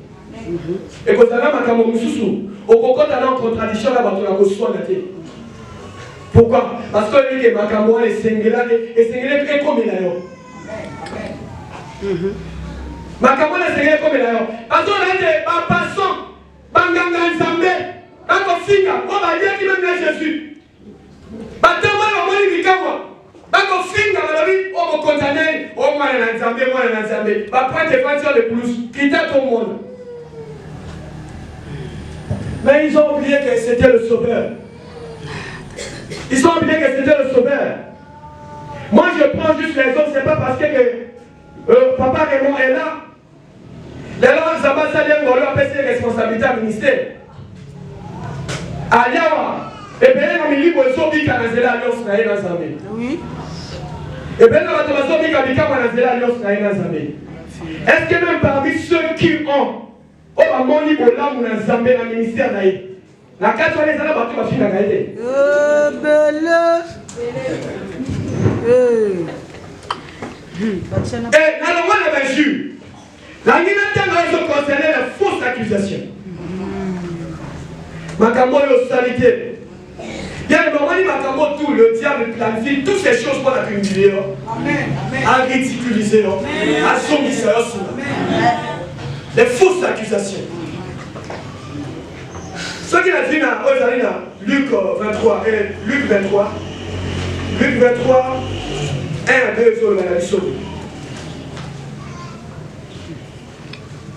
Et que tu as ma camo moussou, au coco tu as en contradiction là, tu as besoin de te. Pourquoi? Parce que lui, ma camo est singela et singela est comme il a eu. Ma camo est singela comme il a eu. Parce qu'on a été passant, banganga nzambe, quand on finit, on va dire qu'il est Jésus. Batama la moni bikawa. Bako finga la vie, on va condamner, on va l'ensemble. Ba prendre des voitures de plus, quitter tout le monde. Mais ils ont oublié que c'était le sauveur. Ils ont oublié que c'était le sauveur. Moi je prends juste les autres, c'est pas parce que Papa Raymond est là Les langues ambassadeurs vont leur passer les responsabilités au ministère. Aliawa, et bien, on me dit que je suis alliance na ina zambe. Oui. Et bien, on va te dire que je alliance na ina zambe. Est-ce que même parmi ceux qui ont au moment où on a zambe dans le ministère naïe, la carte sur les alliés battus va finir à gagner. Et dans le roi de l'injure, la minute concernait les fausses accusations. Makambo et hospitalité. Il y a le moment où Makambo tout, le diable planifie toutes ces choses pour la humilier, à ridiculiser, à sommiser. Les fausses accusations. Ce qu'il a dit dans Luc 23 et Luc 23, Luc 23, 1 à 2 sur la mission.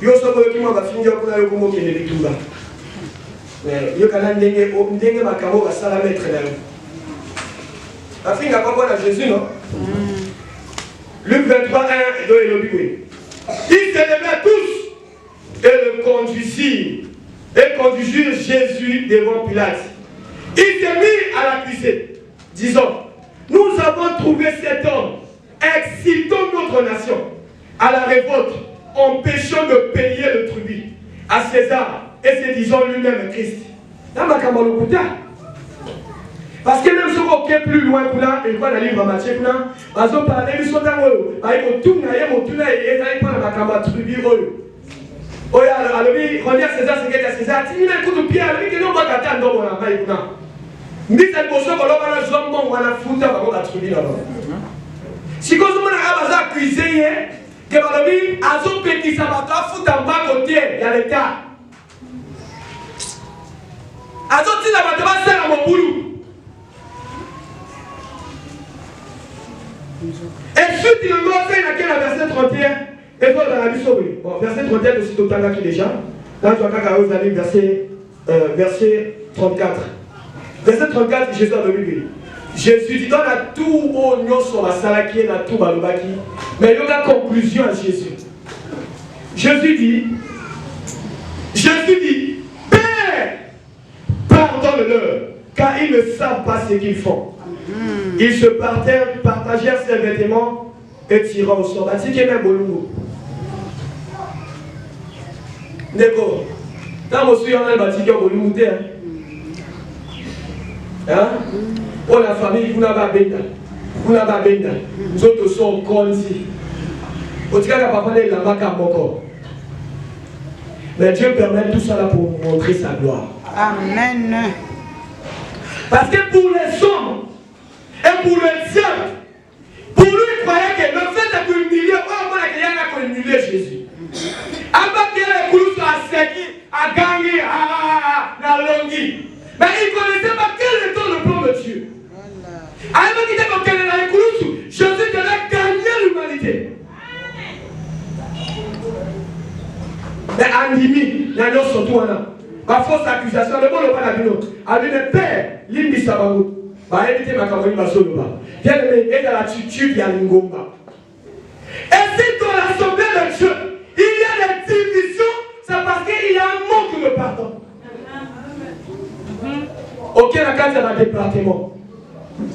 Yo sobo qui m'a fini pour la yokomo qui est tout là. Mais yo kana ndenge makambo ba sala maître là. La fin n'a pas bon à Jésus non. Luc 23 1 et 2 et le bible. Ils se levaient tous et le conduisirent et conduisirent Jésus devant Pilate. Il s'est mis à l'accuser, disant, nous avons trouvé cet homme excitant notre nation à la révolte, empêchant de payer le tribut à César et se disant lui-même Christ. Parce que même si on est plus loin, il voit le livre en Matthieu, parce qu'on parle de l'histoire avec tout le tribut. Oh, alors, regarde César, c'est qu'est-ce que César? Tu n'as pas de pierre, tu n'as pas de temps dans la maille. Mais cette potion, on va la jouer, on va la foutre, on va la trouver là-bas. Si vous avez un cuisinier, que vous avez un petit sabato, foutre en bas côté, il y a l'état. Azo ti sabato va faire mon boulot. Et suite, il nous a fait la verset 31. Et voilà dans la mission, oui. Bon, verset 31 aussi total là qui déjà. Là, tu vas vous allez verset 34. Verset 34, Jésus a dit. Jésus dit, dans la tout au nyon sur la salle qui est dans tout balobaki. Mais il y a une conclusion à Jésus. Jésus dit, Père, pardonne-leur, car ils ne savent pas ce qu'ils font. Ils se partagèrent ses vêtements et tirant au sort. C'est qu'il y a un bolou. D'accord. Quand je suis en train de bâtir un bolou, hein? Oh la famille, vous n'avez pas benda. Vous n'avez pas benda. Nous autres sommes concis. Au cas où papa n'est là-bas qu'à mon corps. Mais Dieu permet tout ça là pour montrer sa gloire. Amen. Parce que pour les hommes et pour le diable, pour lui, il croyait que le fait de humilier, oh, il y a humilier Jésus. Avant qu'il ait couru sur la séquille, à gagner, à longuir. Mais il ne connaissait pas quel était le plan de Dieu. Avant qu'il ait couru, Jésus devait gagner l'humanité. Mais Andimi, il y a surtout un ma fausse accusation, le monde n'est pas la vie. Avec le père, l'imbi sabango, va éviter ma campagne basoloba. Bien aimé, et dans l'attitude, il y a l'ingomba. Et si dans l'assemblée de Dieu, il y a des divisions, c'est parce qu'il y a un manque de pardon. Ok, la case est dans le département.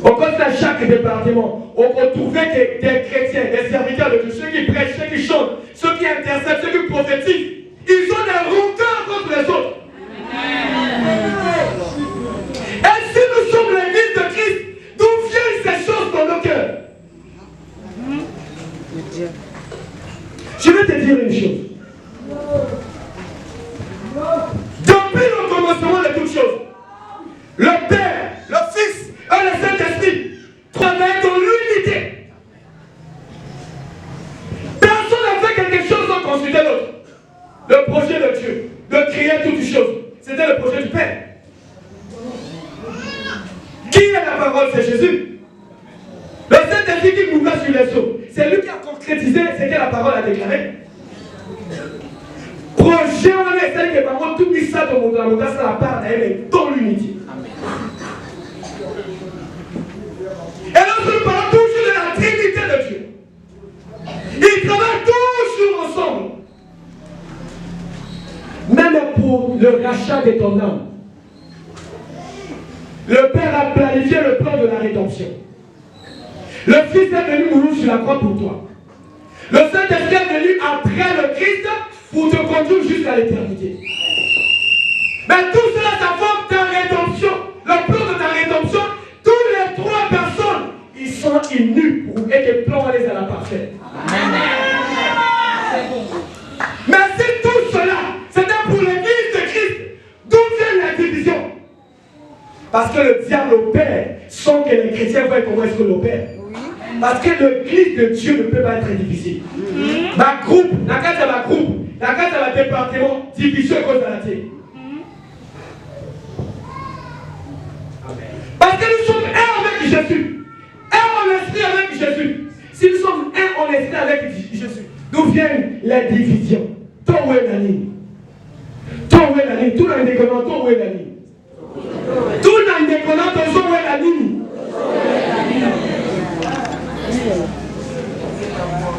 On connaît dans chaque département, on peut trouver des chrétiens, des serviteurs de Dieu, ceux qui prêchent, ceux qui chantent, ceux qui intercèdent, ceux qui prophétisent. Ils ont des rancœurs contre les autres. Et si nous sommes l'église de Christ, d'où viennent ces choses dans nos cœurs? Je vais te dire une chose. Depuis le commencement de toutes choses, le Père, le Fils et le Saint-Esprit travaillent dans l'unité. Personne n'a fait quelque chose sans consulter l'autre. Le projet de Dieu, de créer toutes choses, c'était le projet du Père. Qui est la parole? C'est Jésus. Le Saint-Esprit qui mouvait sur les eaux, c'est lui qui a concrétisé ce que la parole a déclaré. Projet, on a essayé que par contre, tout ça dans mon monde, ça la part d'elle dans l'unité. Et lorsque nous parlons toujours de la Trinité de Dieu, ils travaillent toujours ensemble. pour le rachat de ton âme. Le Père a planifié le plan de la rédemption. Le Fils est venu mourir sur la croix pour toi. Le Saint-Esprit est venu après le Christ pour te conduire jusqu'à l'éternité. Mais tout cela, ça forme ta rédemption. Le plan de ta rédemption, tous les trois personnes, ils sont unis pour et que le plan allait à la parfaite. Mais si tout cela, c'était pour l'Église de Christ, d'où vient la division? Parce que le diable opère sans que les chrétiens voient comment est-ce que l'opère. Parce que l'Église de Dieu ne peut pas être divisée. Ma groupe, la carte de ma groupe, la carte de ma département, division à cause de la terre. Parce que nous sommes un avec Jésus. Un en esprit avec Jésus. Si nous sommes un en esprit avec Jésus, d'où viennent les divisions? Toi où est la ligne? Toi où est la ligne? Tout le monde est déconnant, toi où est la ligne? Tout le monde est déconnant, toi où est la ligne?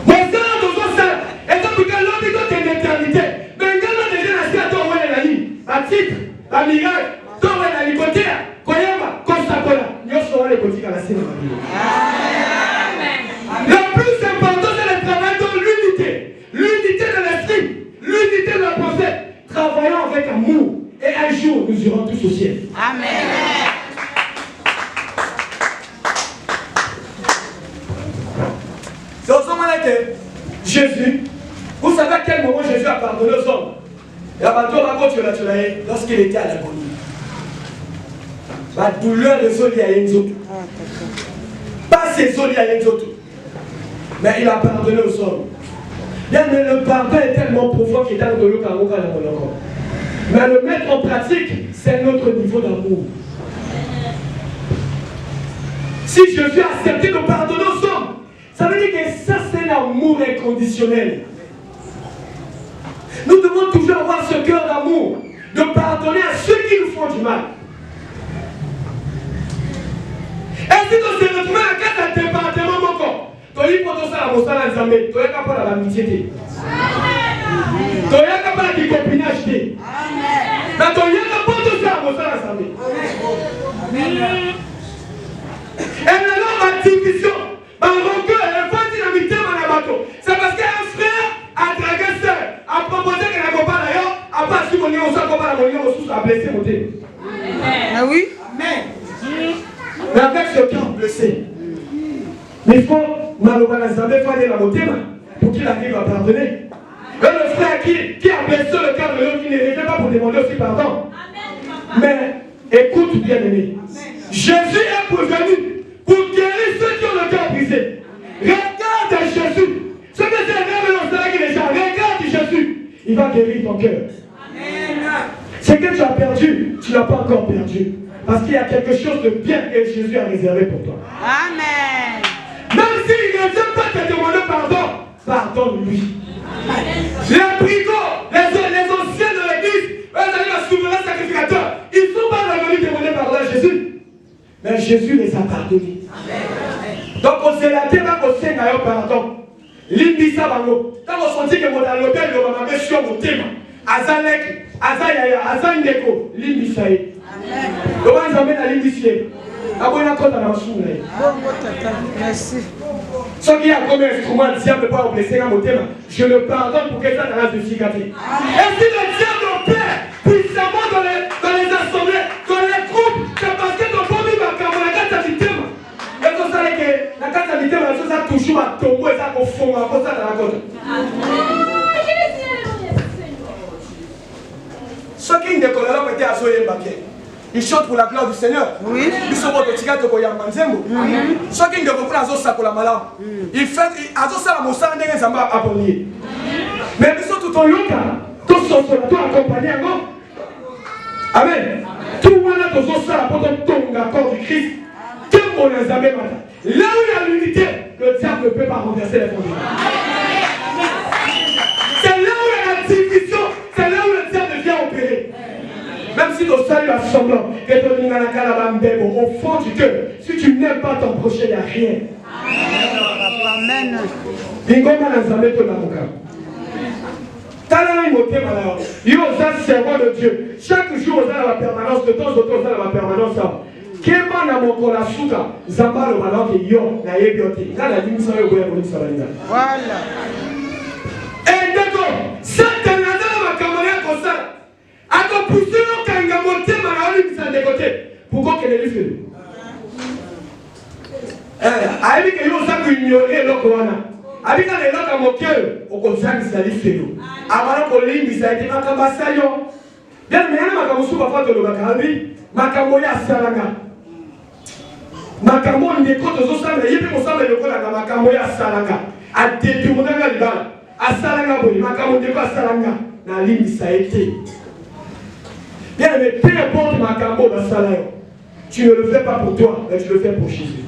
Mon sang, ton sang, et toi, tu as l'hôpital de l'éternité. Mais quand on est déjà à toi où est la ligne? À titre, à miracle, toi où est la ligne? Côté, Koyama, Kosakola, nous sommes les côtés à la scène. Le plus important, c'est le travail de l'unité. L'unité de l'esprit, l'unité de la pensée. Travaillons avec amour. Et un jour, nous irons tous au ciel. Amen. C'est au moment que Jésus, vous savez à quel moment Jésus a pardonné aux hommes? Lorsqu'il était à l'agonie. La douleur de Zoli à Enzoto. Pas ses Zoli à Enzoto. Mais il a pardonné aux hommes. Bien, mais le pardon est tellement profond qu'il est dans le Kamoka dans mon corps. Mais le mettre en pratique, c'est notre niveau d'amour. Si Jésus a accepté de pardonner aux hommes, ça veut dire que ça c'est l'amour inconditionnel. Nous devons toujours avoir ce cœur d'amour, de pardonner à ceux qui nous font du mal. Et si tu te retrouves à quatre départements mon corps, tu as eu pour tout ça la mossa dans Zambé, tu as capable de l'amitié. Tu as capable de copinage. Mais tu as capable de tout ça la mossa dans Zambé. Et maintenant, ma division, ma rancœur, elle va dynamiter mon abato. C'est parce qu'un frère a dragué sœur, a proposé qu'elle n'a pas d'ailleurs, a pas su mon niveau, a blessé mon thé. Ah oui? Amen. Mais avec ce cœur blessé, mais il faut malheureusement faire aller la montée pour qu'il arrive à pardonner. Et le frère qui a blessé le cœur de l'autre, qui ne revient pas pour demander aussi pardon. Mais écoute bien aimé, Jésus est prévenu pour guérir ceux qui ont le cœur brisé. Regarde Jésus. Ce que c'est vraiment qui les gens, regarde Jésus. Il va guérir ton cœur. Ce que tu as perdu, tu n'as pas encore perdu. Parce qu'il y a quelque chose de bien que Jésus a réservé pour toi. Amen. Même s'il ne vient pas te demander pardon, pardonne-lui. Les brigands, les anciens de l'église, les souverains sacrificateurs, ils ne sont pas venus demander pardon à Jésus. Mais Jésus les a pardonnés. Donc on s'est laté, on s'est d'ailleurs pardon. Limbisa bango. Quand on sentit que mon hôtel de ma mère sur mon thème, Azalek, Azayaya, Azandeko, Limbisaï. Comment ils amènent à l'indicier? Merci. Ce qui a comme instrument, le diable ne peut pas blesser mon thème. Je le pardonne pour que ça reste de cicatrice. Et si le diable opère puissamment dans les assemblées, dans les groupes, c'est parce que ton premier va faire la carte à l'ithème. Et tout ça, la carte à l'ithème, ça toujours à tomber, ça au fond, à cause de la côte. Ce qui ne décolle pas peut-être à Soye Mbaké. Il chante pour la gloire du Seigneur. Oui. Il se voit au tigre de Koyamanzembo. Ce qui ne décolle pas à Zosa pour la malade. Il fait à Zosa la Mossa des Zamba abonnés. Mais ils sont tout en long, tous sont accompagnés à moi. Amen. Tout le monde a tous ça pour ton accord du Christ. Quel bon les amis maintenant. Là où il y a l'unité, le diable ne peut pas renverser les fondements. C'est là où il y a la division, c'est là où le diable vient opérer. Même si ton salut a semblant, au fond du cœur, si tu n'aimes pas ton prochain, il n'y a rien. Amen. Talana motema na yo ça servant de Dieu. Chaque jour on a la permanence, de temps en temps on a la permanence. Kema na mokola suka zamba lo malaki yo na yebiote. Kana dimisa yo boya ko sabalina. Voilà. Et d'accord, Satan a dans ma camarade comme ça. A ko pousser no kanga motema na oli bisa de côté. Pourquoi qu'elle est fait? Ayebi ke yo sa ko ignorer loko wana. Abika le loka mokel okozangisa lifelo. Abana ko limbisa ete makamba sayo. Bien mais na makambo suba fa to lo bakabi, makambo ya salanga. Makambo ndeko tozo sala yebi mo sala lokola na makambo ya salanga. A détourner la libala. A salanga bo makambo ndeko salanga na limbisa ete. Bien mais peu importe makambo ba salayo. Tu ne le fais pas pour toi, mais tu le fais pour Jésus.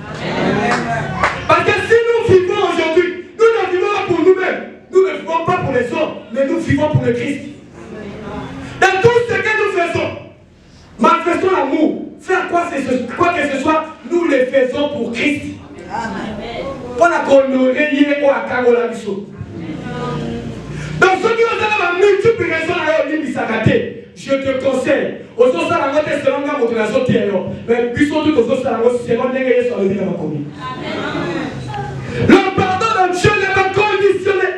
Parce que si nous vivons aujourd'hui, nous ne vivons pas pour nous-mêmes. Nous ne vivons pas pour les hommes, mais nous vivons pour le Christ. Dans tout ce que nous faisons, manifestons l'amour. Faire quoi que ce soit, nous le faisons pour Christ. On a honoré au Akagola Biso. Donc ceux qui ont la multiple raisons à l'Ibisakate, je te conseille, aux autres salons, c'est selon la motivation, mais Biso tout aux autres salons, c'est selon les sur le bien de ma commune. Le pardon de Dieu n'est pas conditionné.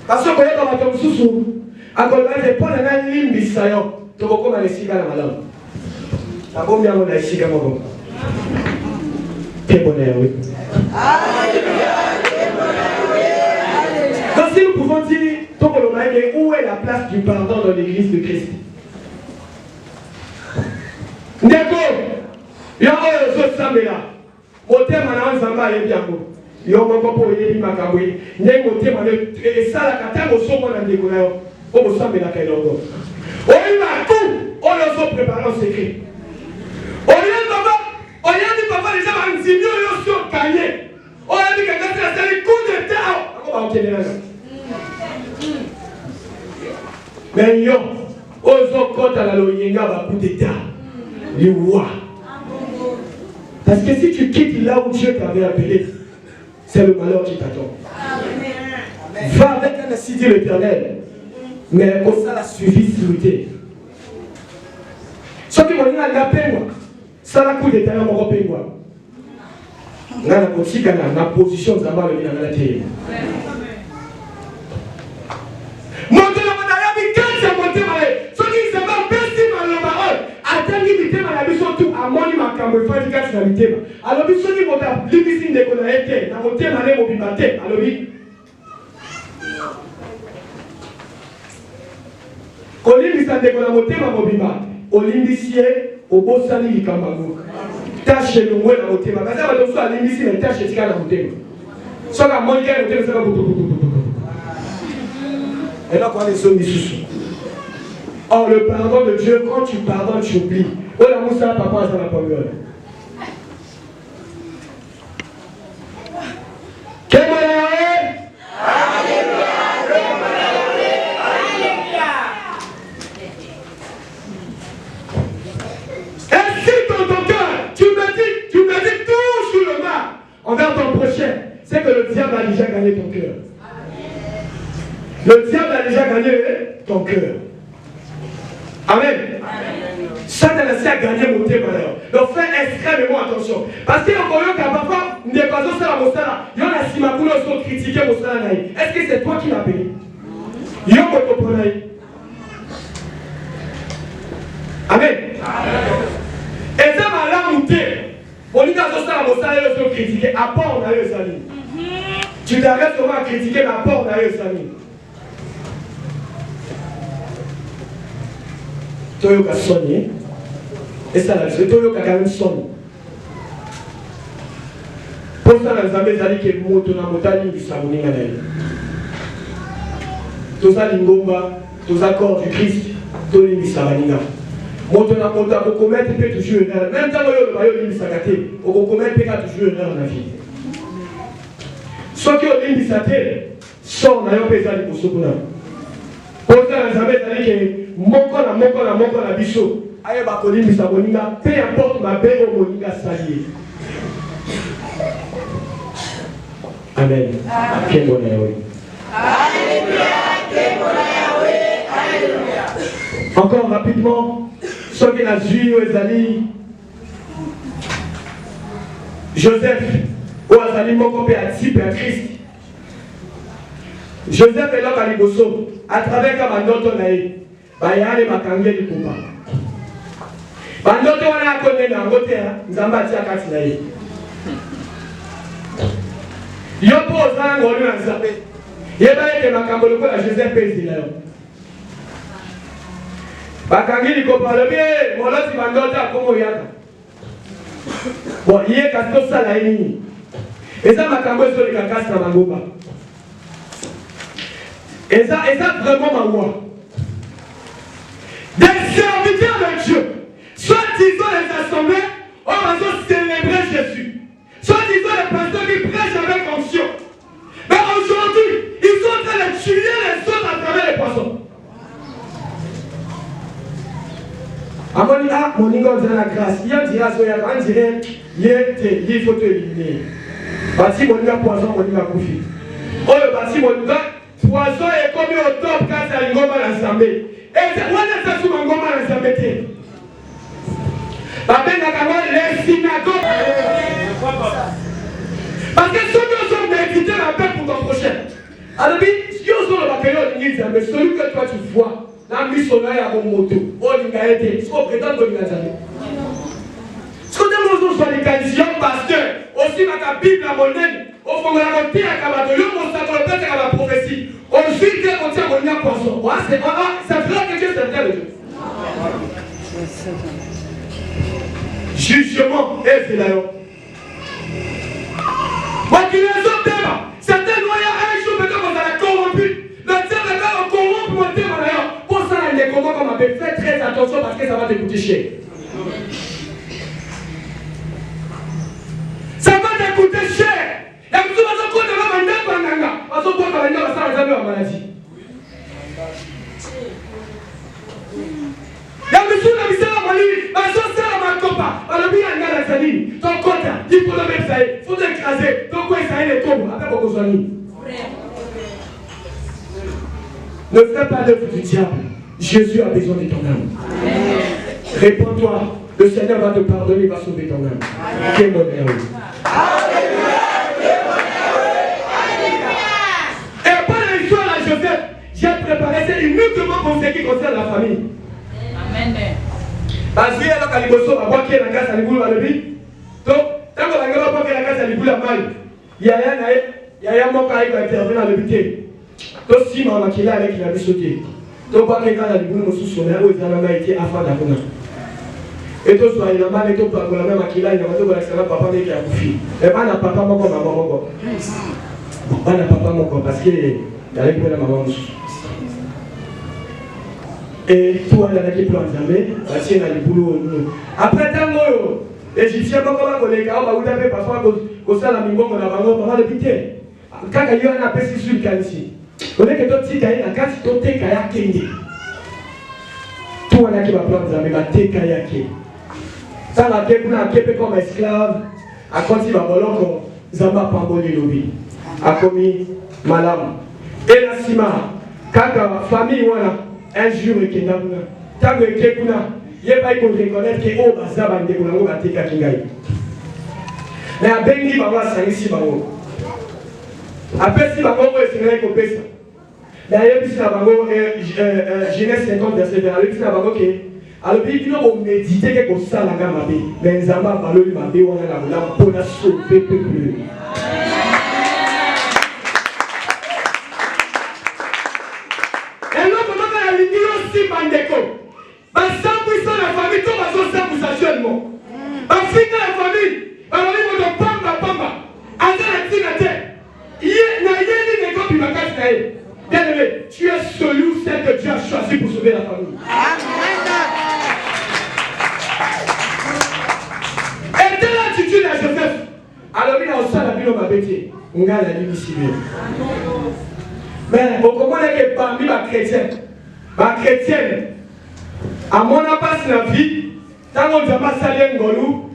Parce que quand on a sous à cause de pas la ligne bisayo, tu vas comme les cigares madame. La bombe bien on a cigares madame. T'es bonheur oui. Donc si nous pouvons dire, où est la place du pardon dans l'église de Christ? D'accord. Il y a un autre samedi. Au thème à l'ensemble, il y a bien. Il y a un peu de Makaboui. Il y a un peu de et ça, la catastrophe au sommet de l'école. Au samedi, la caillou. On y va tout. On le fait préparer en secret. On y a papa déjà un signe sur cahier. On a dit que c'est un coup d'état. On va obtenir là. Mais yo, ozo kota la loyenga va coup d'état. Les rois. Parce que si tu quittes là où Dieu t'avait appelé, c'est le malheur qui t'attend. Va avec un assidé l'éternel, mais au ça la suivi sécurité. Ce qui m'a dit à la peine, ça la coup d'état, on va payer quoi. Là, la position de Zamba le vient à la télé. Amoni makambo fadi kasi na mitema alobi soki bota libisi ndeko na ete na motema ne mobimba te alobi kolimbisa ndeko na motema mobimba olimbisi ye obosani likambo yango tashe longwe na motema kasi bato so alimbisi na tashe etika na motema soki amoni kaka motema esaka butubutubutu eloko wana ezo misusu. Or le pardon de Dieu, quand tu pardonnes, tu oublies. Oh la moussa, papa, ça n'a pas vu. Et si dans ton cœur, tu me dis tout sur le mal envers ton prochain, c'est que le diable a déjà gagné ton cœur. Le diable a déjà gagné ton cœur. Amen. Satan a gagné mon thème. Donc fais extrêmement attention. Parce que parfois, n'est pas au salaire au salaire. Il y en a si ma couleur sont critiqués au salaire. Est-ce que c'est toi qui l'as payé? Il y a un peu. Amen. Et ça m'a l'amour. On dit dans ce salaire au salaire sont critiqués. À part on a eu les amis. Tu t'arrêtes seulement à critiquer, mais à part on a eu les amis. Toyoka sonné, et ça la Toyoka quand même sonné. Pour ça, les amis, ils disent que moto na motani bisabuni nganaï. Tout ça lingomba, tous accords du Christ, tout les bisabaninga. Moto na mota pour commettre peut toujours une erreur. Même tant que le maillot bisagate, pour commettre peut toujours une erreur dans la vie. Soit que le bisagate, sort na yo pesa li posokuna. Pour ça, les amis, ils disent que moko na biso aye ba kolimbisa moninga peu importe ma belle moninga salier. Amen. Amen. Encore rapidement, ceux qui ont vu aux amis, Joseph, ou aux amis, mon père a type à Christ. Joseph est là à Liboso, à travers Kamandoto Nae, Bayane Makangé du Kumba. Bandoto wana akonde na ngote ya nzamba tia kati na ye. Yo po ozala ngolu na nzambe. Yeba ete makambo lokola Joseph ezila yo. Bakangi likopa lobi moloti bandoto akomo yaka. Bon, ye kasi tosala ye nini. Eza makambo ezoleka kasi na bangoba. Eza vraiment mawa. Des serviteurs de Dieu. Soit-disant les assemblées, on va célébrer Jésus. Soit-disant les pasteurs qui prêchent avec onction. Mais aujourd'hui, ils sont en train de tuer les autres à travers les poissons. Ah, mon niveau de la grâce. Il y a un dirait, il faut te éliminer. Bâti mon niveau poison, mon niveau koufi. Oh, le bâti mon niveau poison est commis au top quand c'est un goma l'assemblée. Et c'est quoi ça sous un goma l'assemblée? Parce que ceux qui sont médités la paix pour ton prochain. Alors, si on sort le bactérie, mais celui que toi tu vois, la mise au à mon moto, on a été, ce qu'on prétend qu'on a jamais. Ce qu'on demande sur les qualifiants, pasteur, aussi ma Bible à mon aide, au fond de la montée à Kabato, le mot sacré à la prophétie, on suit que on tient mon lien poisson. C'est vrai que Dieu s'est fait. Jugement et c'est là. Certains noyaux un jour peut-être qu'on a corrompu. Le diable va corrompre mon thème d'ailleurs. Pour ça, les combats qu'on m'appelle, fais très attention parce que ça va te coûter cher. Ça va te coûter cher. Et vous avez un coup de la main de Bananga. Parce qu'on peut faire une maladie. Il y a monsieur la misère à Mali, ma soeur à ma copa, à la vie à la saline, ton côté, il faut le mettre ça, il faut l'écraser, ton quoi ça est les tombes, après vos amis. Ne fais pas l'œuvre du diable, Jésus a besoin de ton âme. Réponds-toi, le Seigneur va te pardonner, il va sauver ton âme. Que mon héros. Et pas l'histoire à Joseph, j'ai préparé, c'est uniquement pour ce qui concerne la famille. Parce que là, quand il va voir qu'il y a la casse à l'éboule, donc, tant qu'on va voir qu'il y a la casse à l'éboule, il y a un mot qui va intervenir dans le buté. Donc, si maman qui est là avec la vie sautée, donc, quand quelqu'un a l'éboule, on se souvient, il a été afin d'apprendre. Et tout soit il a mal et tout pour la même qui là, il a dit que c'est papa qui a bouffé. Et pas na papa mon maman mon. Pas na papa mon parce que il a les la maman. Et tout à la qui plan jamais, parce qu'il a le boulot. Après tant que l'Égyptien comment les gars, on va vous parfois que ça la mimon on a vraiment le pité. Quand il y a un appel sur le ici. On est que toi tu as la carte toi t'es kaya kenge. Tout à la qui va plan jamais va t'es kaya kenge. Ça va être comme esclave, à quand il va voler comme Zamba Pamboli Lobi, a commis Malam. Et la Sima, quand la famille, voilà, un jour, qui n'a pas de Kekuna, il n'y a pas eu qu'on reconnaître que oh, Bazaba, il y a un Teka Kingai. Mais à Bengi, Baba, ça ici, Bango. Après, si Bango est serré comme ça. Mais il y a un Genèse 50, verset 20, il y a un Bango qui alors, il y a un méditer quelque chose à la gamme, mais il a valeur de ma vie, on a la pour la sauver le peuple. Et là, comment on a l'idée aussi, Bandeko? Parce que sans puissance la famille, tout va se faire pour actuellement. Parce que la famille, alors il va te pamba. Avant la tinaté, il y a des gens qui m'ont caché. Bien aimé, tu es celui ou celle que Dieu a choisi pour sauver la famille. Et telle attitude à Joseph, alors il a aussi la vie de ma bêtise. On a la vie ici. Mais on comprend que parmi ma chrétienne, à mon apas la vie, tant qu'on ne va pas salir un golou,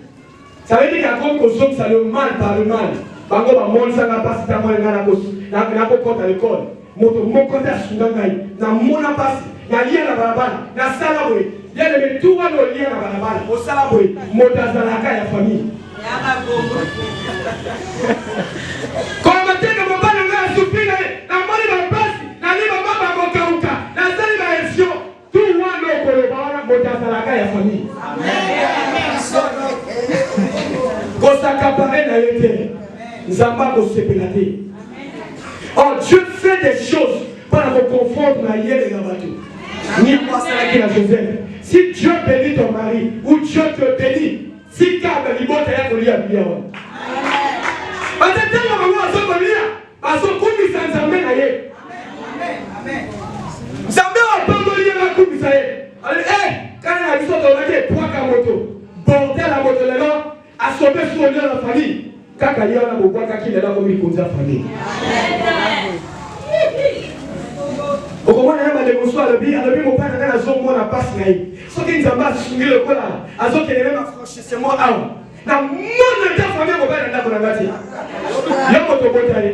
ça veut dire qu'à compte qu'on ça le mal par le mal. Par contre, mon ça n'a pas si t'as moins n'a pas compte à l'école. moto moko nde asunga ngai namona mpasi nalia na balabala nasala boye bien-aimé tout wana olia na balabala osala boye moto azalaka ya famille komateka mobali ngai asupi na ye namoni bapasi nali bama bakokauka nasali baesio tout wana okoloba wana moto azalaka ya famille kosakapare na ye te nzambe akosepela te. Oh, Dieu fait des choses pour la confondre na yele na bato. Ni pasala ki na Joseph. Si Dieu bénit ton mari ou Dieu te bénit, si kaba libota ya kolia bia wa. Parce que tellement maman aso kolia, aso kumisa nzambe na ye. Amen. Nzambe wa pamboli na kumisa ye. Eh, kana na biso to lake poaka moto. Bordel la moto lelo, asombe sur la famille. Kaka yona bobwaka ki lelo ko mi konza famille. Okomona yaba de bonsoir alobi mopana kana zomona passe na ye. Soki nzamba asungi lokola azokele même franchissement awa. Na mona ta famille mopana ndako na ngati. Yo moto botale.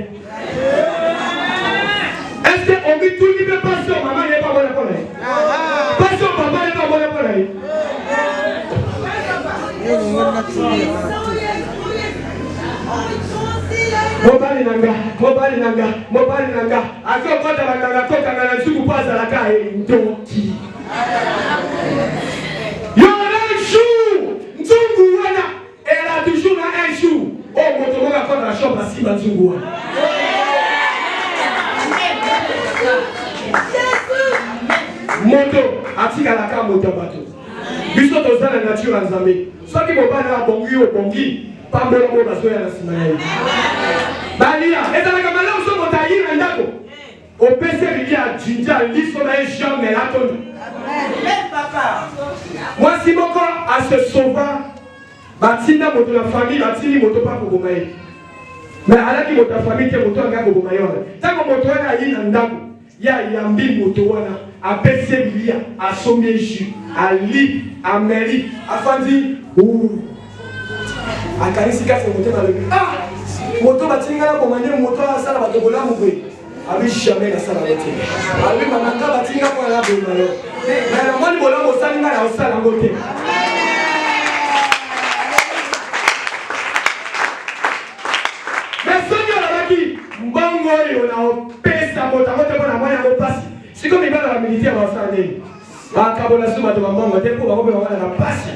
Est-ce que on vit tout libre passion maman n'est pas bonne pour elle. Passion papa n'est pas bonne pour elle. Mobali nanga akokota bakanga kokanga na nsuku pasa la ka ndoki yo un jour nzungu wana elle a toujours un jour oh moto moka kota la chambre si nzungu wana moto atika la ka moto bato biso tozana nature nzambe soki mobali abongi obongi pambola mo basoya na sima na ye balia ezalaka malamu so moto ayina ndako opese rivière jinja liso na ye jamais atondo mwasi moko ase sauva batinda moto na famille batindi moto pa koboma ye mais alaki moto ya famille te moto anga koboma ye wana ntango moto wana ayina ndako ya yambi moto wana apese bilia asombi jus ali ameli afandi akanisi kasi moto na lebi moto batinga na komanye moto asala batobola mugwe abi jamais na sala bote abi manaka batinga kwa la be malo na moni bola mo salinga na osala ngote mais sonyo la baki mbongo yo na pesa moto moto bona mwana mo pasi siko mibala la militaire ba osala nini ba kabola suma to mbongo te ko ba ko be wana na pasi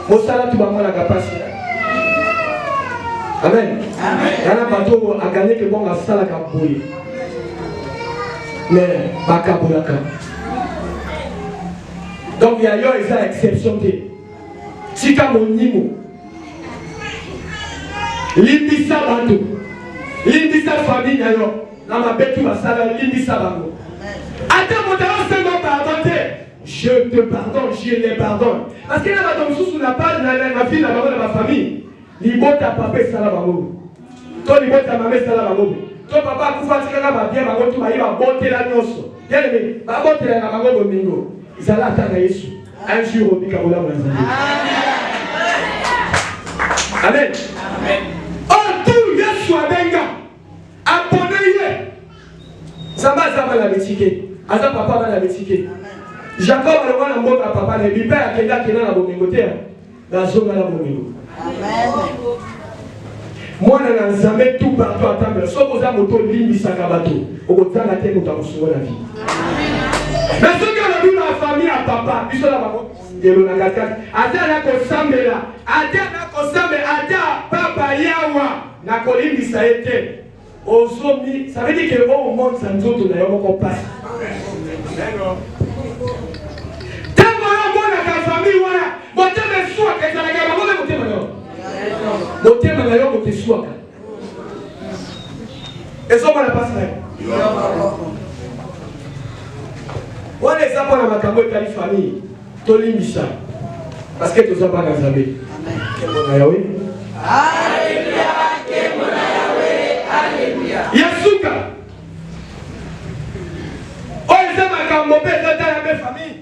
mosala tu bamona kapasi. Amen. Yana bato a gagné que bon la sala kaboye. Mais bakabolaka. Donc il y a eu une exception de Sika monimo. Limbisa bato. Limbisa famille yo. Na mabetu basala limbisa bango. Attends mon temps c'est mon pardon. Je te pardonne, je les pardonne. Parce que là, dans sous la page, ma fille, la maman de ma famille, l'ibota papa salabamo. Toi, l'ibota maman salabamo. Toi, papa, kufa tika ba bien bango tu maïba botte la nyoso. Bien aimé, ba botte la bango domingo. Ils allaient attendre Jésus. Un jour au Bikabola Amen. Amen. Oh, tout Yesu abenga. Abonnez-le. Zamba la betike. Aza papa la betike. Jacob a le mot à papa, et puis père qui est là qui est dans la bomingoté, dans la zone de la bomingo. Moi, je n'ai jamais tout partout à table. Sauf aux âmes autour de l'île Sakabato, au bout de la terre, nous avons sauvé la vie. Mais ce qui a vu la famille à papa, ils sont là-bas. Et le Nagakat, Ada Nakosambela, Ada Nakosambela, Ada Papa Yawa, Nakolim Saete, Ozomi, ça veut dire que au monde, ça nous autres, d'ailleurs, on passe. Famille wana botema swaka ezalaka bango botema yo botema na yo bote swaka ezomona pasi na yo wana eza mpona makambo etali famille tolimbisa parce que toza bana nzambe nkembo na yawe yasuka oyo eza makambo mpe ezotala mpe famille.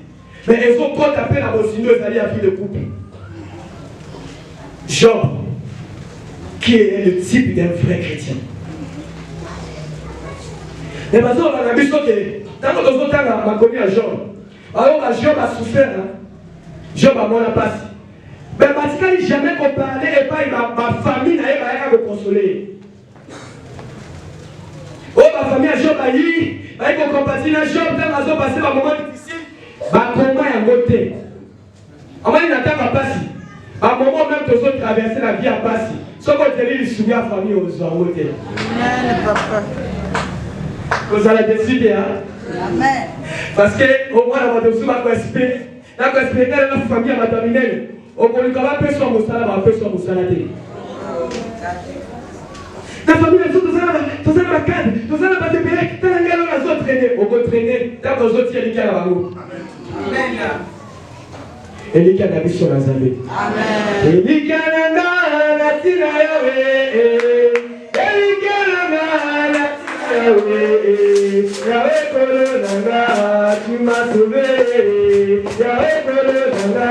Mais ils ont compte appelé la bosino, ils allaient à vie de couple. Job. qui est le type d'un vrai chrétien. Mais parce qu'on a vu que tant que nous avons connu à Job, alors Job a souffert, Job a mort à passe. Mais parce qu'il n'a jamais comparé et pas ma famille n'a pas me consoler. Oh, ma famille a Job a eu, il faut compatir à Job, tant qu'ils ont passé un moment difficile, comment il y a voté. En fait, il n'a pas passé. À un moment même, tous autres traverser la vie à passer. Sauf que tu es soumis à la famille aux voté. Amen, papa. Vous allez décider, hein? Amen. Parce que au moins, on va te soumettre à respect. La respect, la famille va terminer. Au moins, on va faire son moussala, on va faire son moussala. La famille, tout ça va cadre, tout ça va te payer, tout ça va traîner. On va traîner, tant qu'on autres, il y a la barreau. Amen. Elika na biso na Nzambe. Amen. Elika na tina yawe. Elika na tina yawe. Yawe kolo nanga, tu m'as sauvé. Yawe kolo nanga,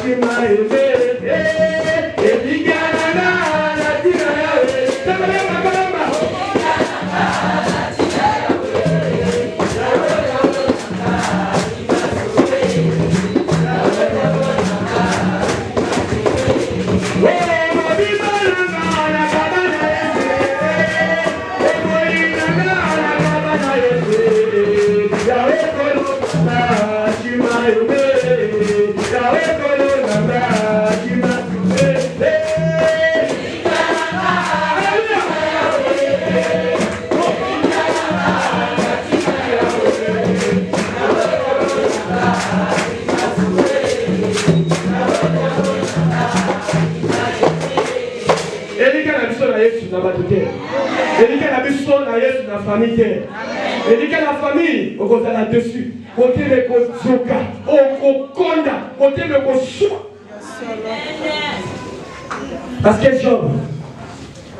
tu m'as élevé. Elika na tina yawe. Tabalama kalama. La famille, et la famille, on va là-dessus. Côté de Kozoka, au Konda, côté de Kosoua. Parce que Job,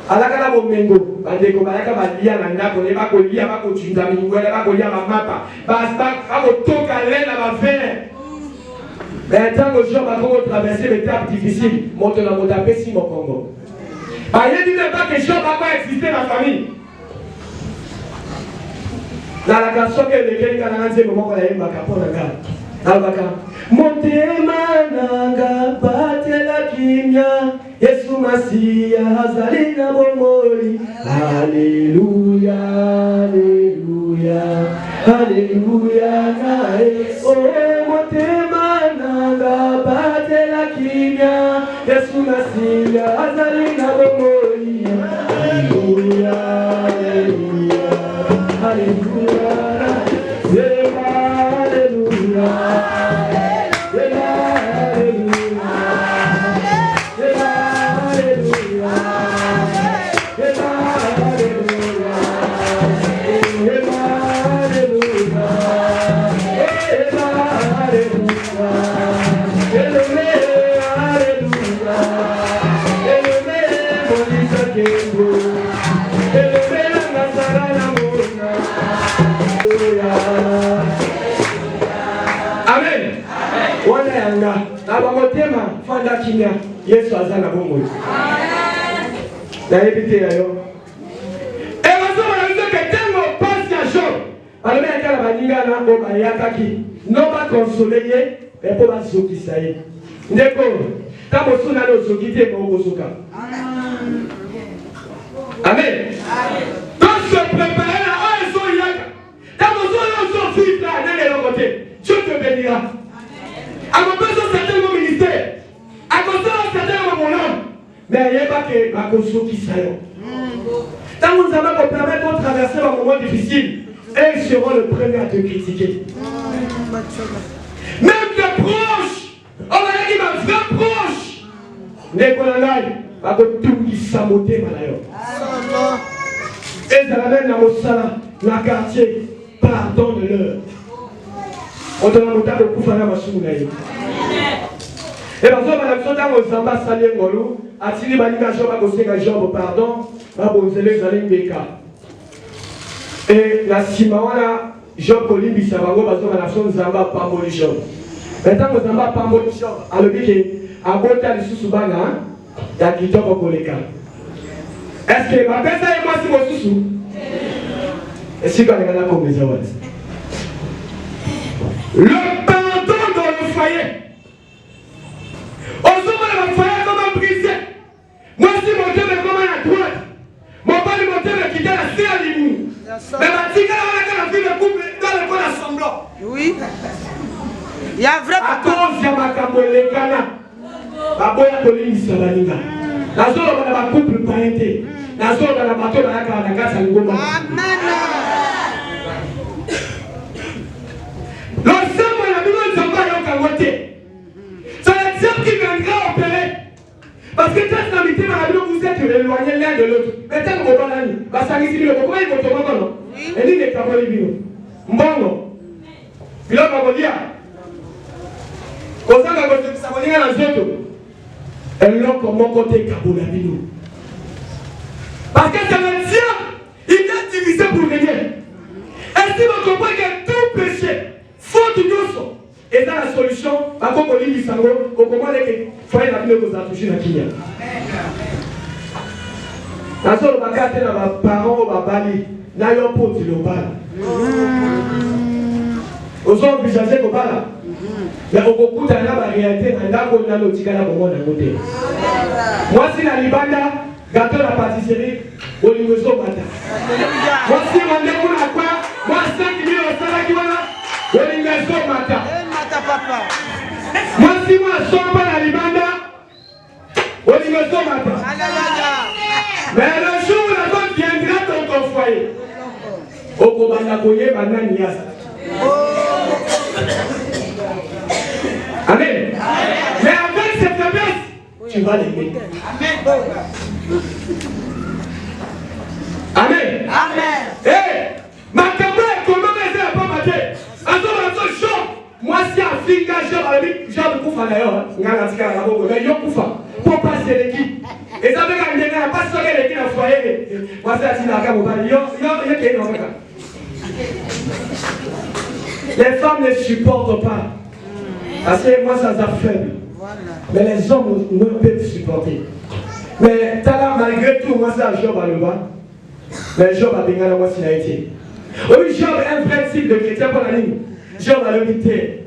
à la Kala Bomengo, à des Kobalaka Balia, Landa, on n'est pas collier, à Kochunda, on n'est pas collier à Mapa, à Kotoka, l'aile à ma faire. Mais tant que Job a traversé les étapes difficiles, monte la Motape, si mon Congo. Il ne dit pas que Job n'a pas existé dans la famille. Dans la canson que les gens ont dit, moment où il y a un baka, Motema nanga batela kimya, Yesu Masiya hazalina bomoli. Alléluia, Alléluia, Alléluia, nae. Oh, Motema nanga batela kimya, Yesu Masiya hazalina bomoli. Alléluia, Alléluia, Alléluia, Alléluia. Abamotema fanda kimya Yesu azana bongo. Na ebite yayo. E wasoma na que tango passe à Job. Alors mais kala baninga na ko bayakaki. No ba consoler mais pour ba sokisa ye. Ndeko, tamo suna no sokite ko kosoka. Amen. Donc se préparer à ozo yaka. Tamo suna so vivre là dans le côté. Dieu te bénira. À mon besoin certains ministères, à cause de certains moments, mais il n'y a pas que ma conscience qui s'aille. Tant que nous allons permettre de traverser un moment difficile, ils seront les premiers à te critiquer. Même tes proches, on va dire ma vraie proche, les colonels, à tout qui saboté malayo. Et ça l'amène dans mon salon, dans le quartier, pardonne-leur. On te l'a monté au coup de la machine. Et parce que madame Sota Mozamba Salien Molo, a tiré Malika Job à cause de Job, pardon, va bonzer les années Beka. Et la Simawana, Job Olibi Sabago, parce que madame Zamba Pamboli Job. Maintenant que Zamba Pamboli Job, a le biquet, a Bota de Susubana, il y a qui tombe au Koleka. Est-ce que ma personne et moi si mon sous? Est-ce qu'on est là comme les awad? Le pardon dans le foyer. On se voit le foyer comme un brisé. Moi si mon Dieu me commande à droite, mon père mon Dieu me quitte la serre à l'imou. Mais ma tigre on a la vie de couple dans le bon assemblant. Oui. Il y a vrai à cause de ma cambolé cana. Ma boya colline sabaninga. La zone où on a couple parenté. La zone où on a bateau dans la casa à l'imou. Amen. L'ensemble de la Bible ne sont pas dans le côté. C'est l'exemple qui viendra opérer. Parce que quand vous habitez dans la Bible, vous êtes éloignés l'un de l'autre. Mais tant que vous avez l'année, ça ici, comment il faut tomber non? Et dit les camoles bino. Mbongo. Bilo kamolia. Kosa ka kosa samolia na zoto. Et là comment côté kabola bino. Parce que c'est le diable. Il vient diviser pour gagner. Et si vous comprenez que tout péché, faute d'osso, et dans la solution, par contre, on dit sango, on comprend que faut la Bible vous a touché dans Kenya. La seule bagate dans ma parents au babali, n'a eu pour du lobal. Aux hommes envisagés au bala. Mais au beaucoup de la réalité, on a qu'on a l'autre gars pour moi d'un côté. Moi si la libanda, gâteau la pâtisserie, au niveau de matin. Moi si mon démon à quoi, moi 5 000 au salaire qui va au niveau de matin. Moi si moi sors pas la libanda, au niveau de matin. Mais le jour où la bonne viendra dans ton foyer, au combat koye banani yasa. Amen. Mais avec cette faiblesse, tu vas l'aimer. Amen. Amen. Eh, ma caméra, comment elle a pas maté? Attends, chaud. Moi, si Afrique, j'ai un coup d'ailleurs, mais yo kufa pour passer l'équipe. Et ça veut dire que pas sauver l'équipe dans le foyer. Moi, c'est assis dans la caméra. Les femmes ne supportent pas. Parce que moi, ça a faible. Mais les hommes ne peuvent supporter. Mais malgré tout, moi, c'est un job à le bas. Mais Job a bien moi s'il a été. Oui, Job est un principe de chrétien pour la ligne. Job a l'humilité.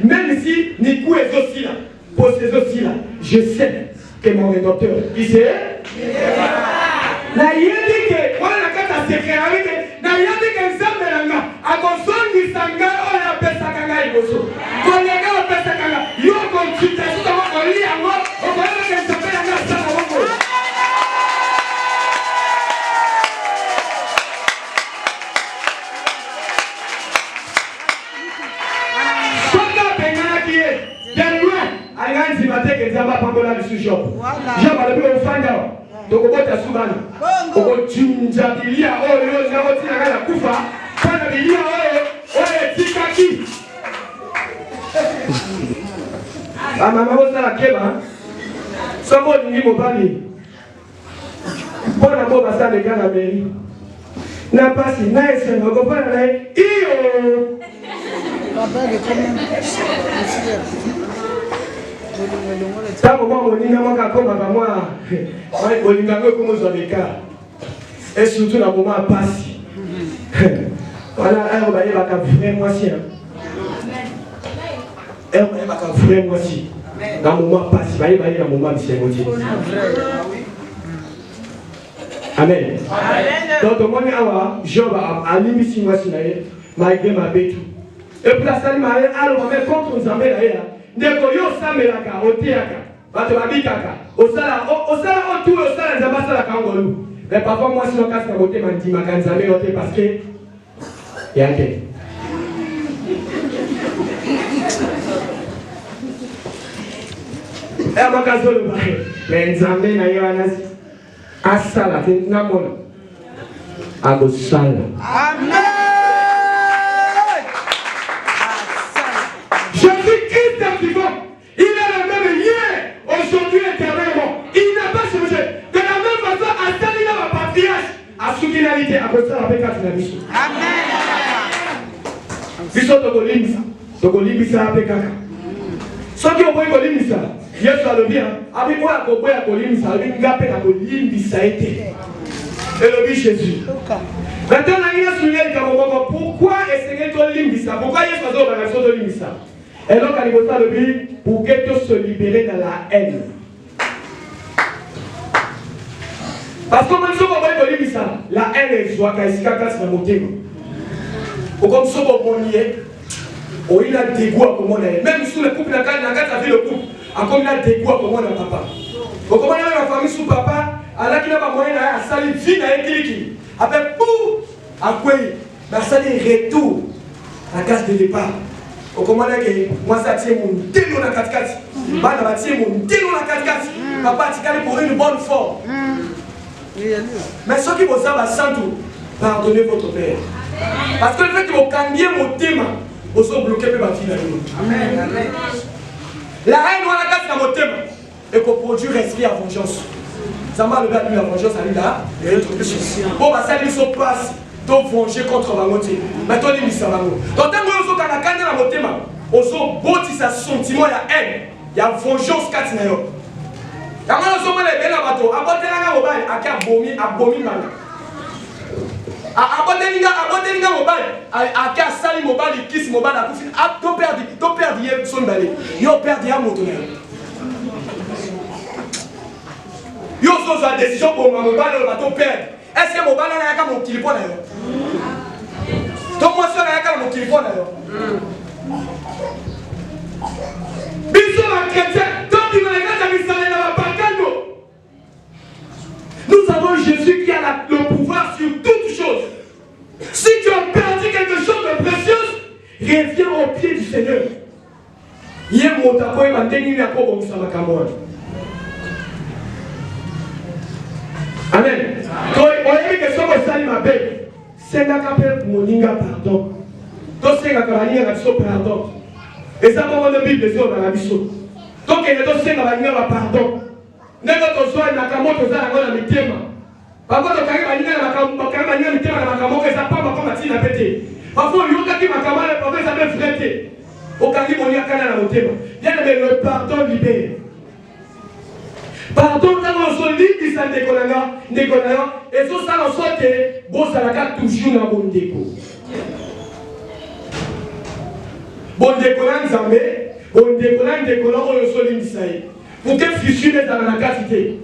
Même si Nikou est aussi là, pour ces aussi là, je sais que mon rédempteur, il sait. Na yedi que, on a kata secret avec, na yedi que Nzambe nanga, a konzongi sanga oya pesa kanga iboso. Kolega o pesa kanga, yo konchita suta mo oli ango, o kolega que Nzambe nanga sana wongo. Aïe, si matin que Nzamba pangola le sous-job. Job a le plus au fanda. Donc, on va te soubana. On va tchinjabilia, oh, yo, n'avons pas la kufa. Panabilia, oh, tikaki. Ah, maman, vous avez la keba. Ça va, on dit, mon bali. Bon, on va passer avec la mairie. N'a pas si, n'a essayé, on va pas la iyo. Tango moi moninga moka koma moi olinga ngo comme zobeka et surtout na moment passe voilà elle va y avoir qu'à vrai moi si elle va y avoir qu'à vrai moi si na moment passe va y avoir na moment c'est motivé amen donc moi ni awa Job a limisi moi si na malgré ma bête et puis la salle m'a alors mais contre nous amener là ndeko yo samelaka otiaka bato babikaka osala otu osala nzambe asalaka ngolu mais parfois moi sino kasi na motema ndimaka nzambe no te parce que yake makazoloba mais nzambe na yo anasi asala te namona akosala amen. Jésus-Christ est vivant. Il est le même hier, aujourd'hui, éternellement. Il n'a pas changé. De la même façon, à Salina, ma patriarche, à Soukinalité, à Costa, avec Katinamisu. Amen. Biso Togolimbisa. Togolimbisa avec Kaka. soki oboyi kolimisa Yesu alobi abi oyo akoboya kolimisa alobi nga mpe nakolimbisa ye te elobi Jésus. Maintenant na souligner likambo pourquoi esengeli tolimbisa, pourquoi Yesu azobaka biso tolimbisa. Et donc à l'époque alobi pour que tu se libérer dans la haine. Parce que même si on va dire ça, la haine est soit qu'à casse dans mon thème. Ou comme ça on y on il a dégoût à comment on est. Même sous le couple n'a qu'à vu le couple, à comme il a dégoût à comment on a papa. Au comment on a la famille sous papa, à la qui n'a pas moyen à salir vie à équilibre. Après pour à quoi il ça des retour à la case de départ. Au comment on a que moi ça tient mon délo dans 4-4. Bah ça tient mon délo dans 4-4. Papa tu calé pour une bonne forme. Mais ceux qui vous savent sans tout, pardonnez votre père. Parce que le fait que vous cambiez mon thème, vous sont bloqués par ma fille. Amen. La haine ou la casse dans mon thème, et qu'on produit respect à vengeance. Ça m'a levé à lui la vengeance, à lui là, et autre chose. Bon, ça lui se passe, donc venger contre ma moitié. Mais toi, il dit ça va nous. Donc, tant que vous avez dans mon thème, vous avez beau ça sentiment, il y a haine, il y a vengeance, quatre naïos. Quand on se met les belles à bateau, à côté de la mobile, à qui a bomi mana. À côté de la mobile, à qui a sali mobile, qui kiss mobile, à qui a tout perdu son balai. Yo perdu un moto. Yo chose la décision pour ma mobile, le bateau perd. Est-ce que mobile n'a pas mon téléphone d'ailleurs? Donc moi seul n'a pas mon téléphone d'ailleurs. Bisous la chrétien, donc il m'a dit que ça n'a pas. Nous avons Jésus qui a le pouvoir sur toutes choses. Si tu as perdu quelque chose de précieux, reviens au pied du Seigneur. Amen. Quand on a dit que ce que ma belle, c'est la capelle pour mon pardon. Donc c'est la capelle pardon. Et ça va dans la Bible, dans la Bible. Donc il y a deux pardon. Notre soin n'a qu'à monter à la mitema. Parfois, le carré va venir à la mitema, ça pas comme la tine à péter. Parfois, il y a qui m'a camarade, parfois, ça peut fréter. Au carré, on y a qu'à la mitema. Bien, mais le pardon libère. Pardon, quand on se lit, il s'en déconne, et tout ça, on sort que bon, ça n'a qu'à toujours dans bon déco. Bon déconnant, Zambé, bon déconnant, on se lit, ça y est. Pour que fissure est dans la quantité.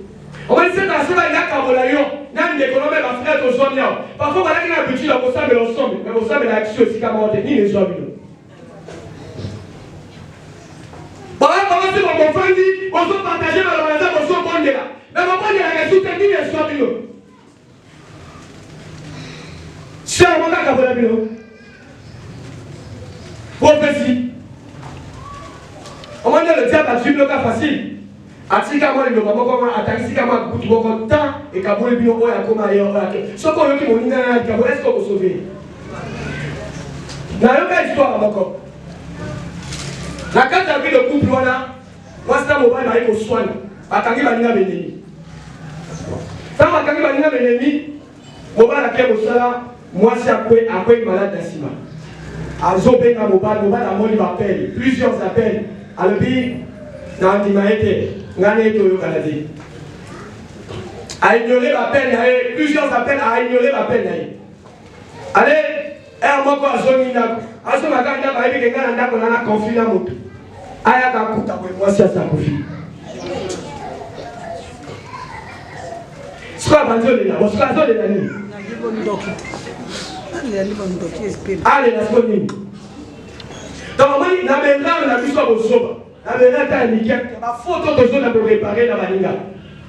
On va dire que c'est un cabolayon, n'a des économies à faire aux hommes. Parfois, on a une habitude à bosser l'ensemble, mais vous savez l'action aussi comme on ni les hommes. Par exemple, si on comprend, on peut partager dans la maison, on peut prendre là. Mais on prend la question, ni les hommes. C'est un moment cabolayon. Prophétie. On va dire le diable a tué le cas facile. Atika moi le baba comment attaquer kama kutu boko temps et kabole bino oya koma yo ake soko yo ki moninga na kabo est-ce qu'on peut sauver na yo ka histoire bako la carte a vu le couple wana moi ça mobile na iko soin atangi baninga beneni ça atangi baninga beneni mobile a kebo sala moi c'est après malade d'asima azo benga mobile a moni appel plusieurs appels à le bi na antimaete ngane to yo kanadi a ignorer la peine plusieurs appels à ignorer la peine allez un moko azoni ndako azo makanda ba ibi ngana ndako na conflit na moto aya ka kuta kwa moi ça conflit soit banzoli na parce que azoli na nini allez la soni donc moi na menga na biso bosoba. La vérité est que ma photo de zone pour réparer la baninga.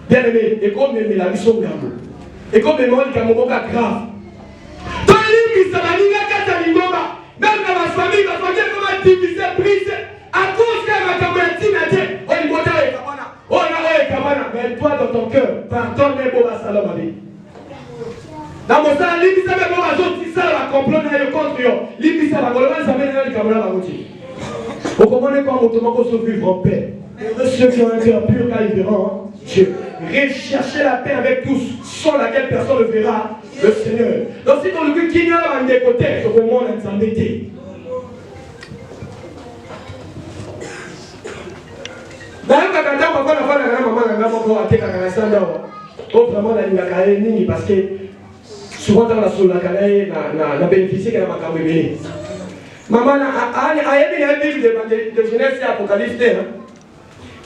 Bien aimé, et comme la mission grave. Et comme le monde qui a mon grave. Dans l'île, ça va ninga kata lingoma. Même dans ma famille comment diviser, briser. À cause que ma camarade m'a dit, oh, il m'a dit, oh, là, Kamana. Mais toi, dans ton cœur, pardonne les beaux salam avec. Dans mon sang, l'île, ça va voir les autres, ça va comprendre contre eux. L'île, ça va voir les amis, les camarades vont dire. Vous comprenez comment on peut se vivre en paix. Ceux qui ont un cœur pur, car ils verront Dieu. Recherchez la paix avec tous, sans laquelle personne ne verra le Seigneur. Donc si on le dit qu'il y a un des côtés, ce moment est embêté. D'ailleurs, quand on va faire la maman, la maman pour attaquer la sanda, on vraiment la ligne parce que souvent dans la sola, on a bénéficié de la maman bébé. Maman a eu de jeunesse et apocalypse,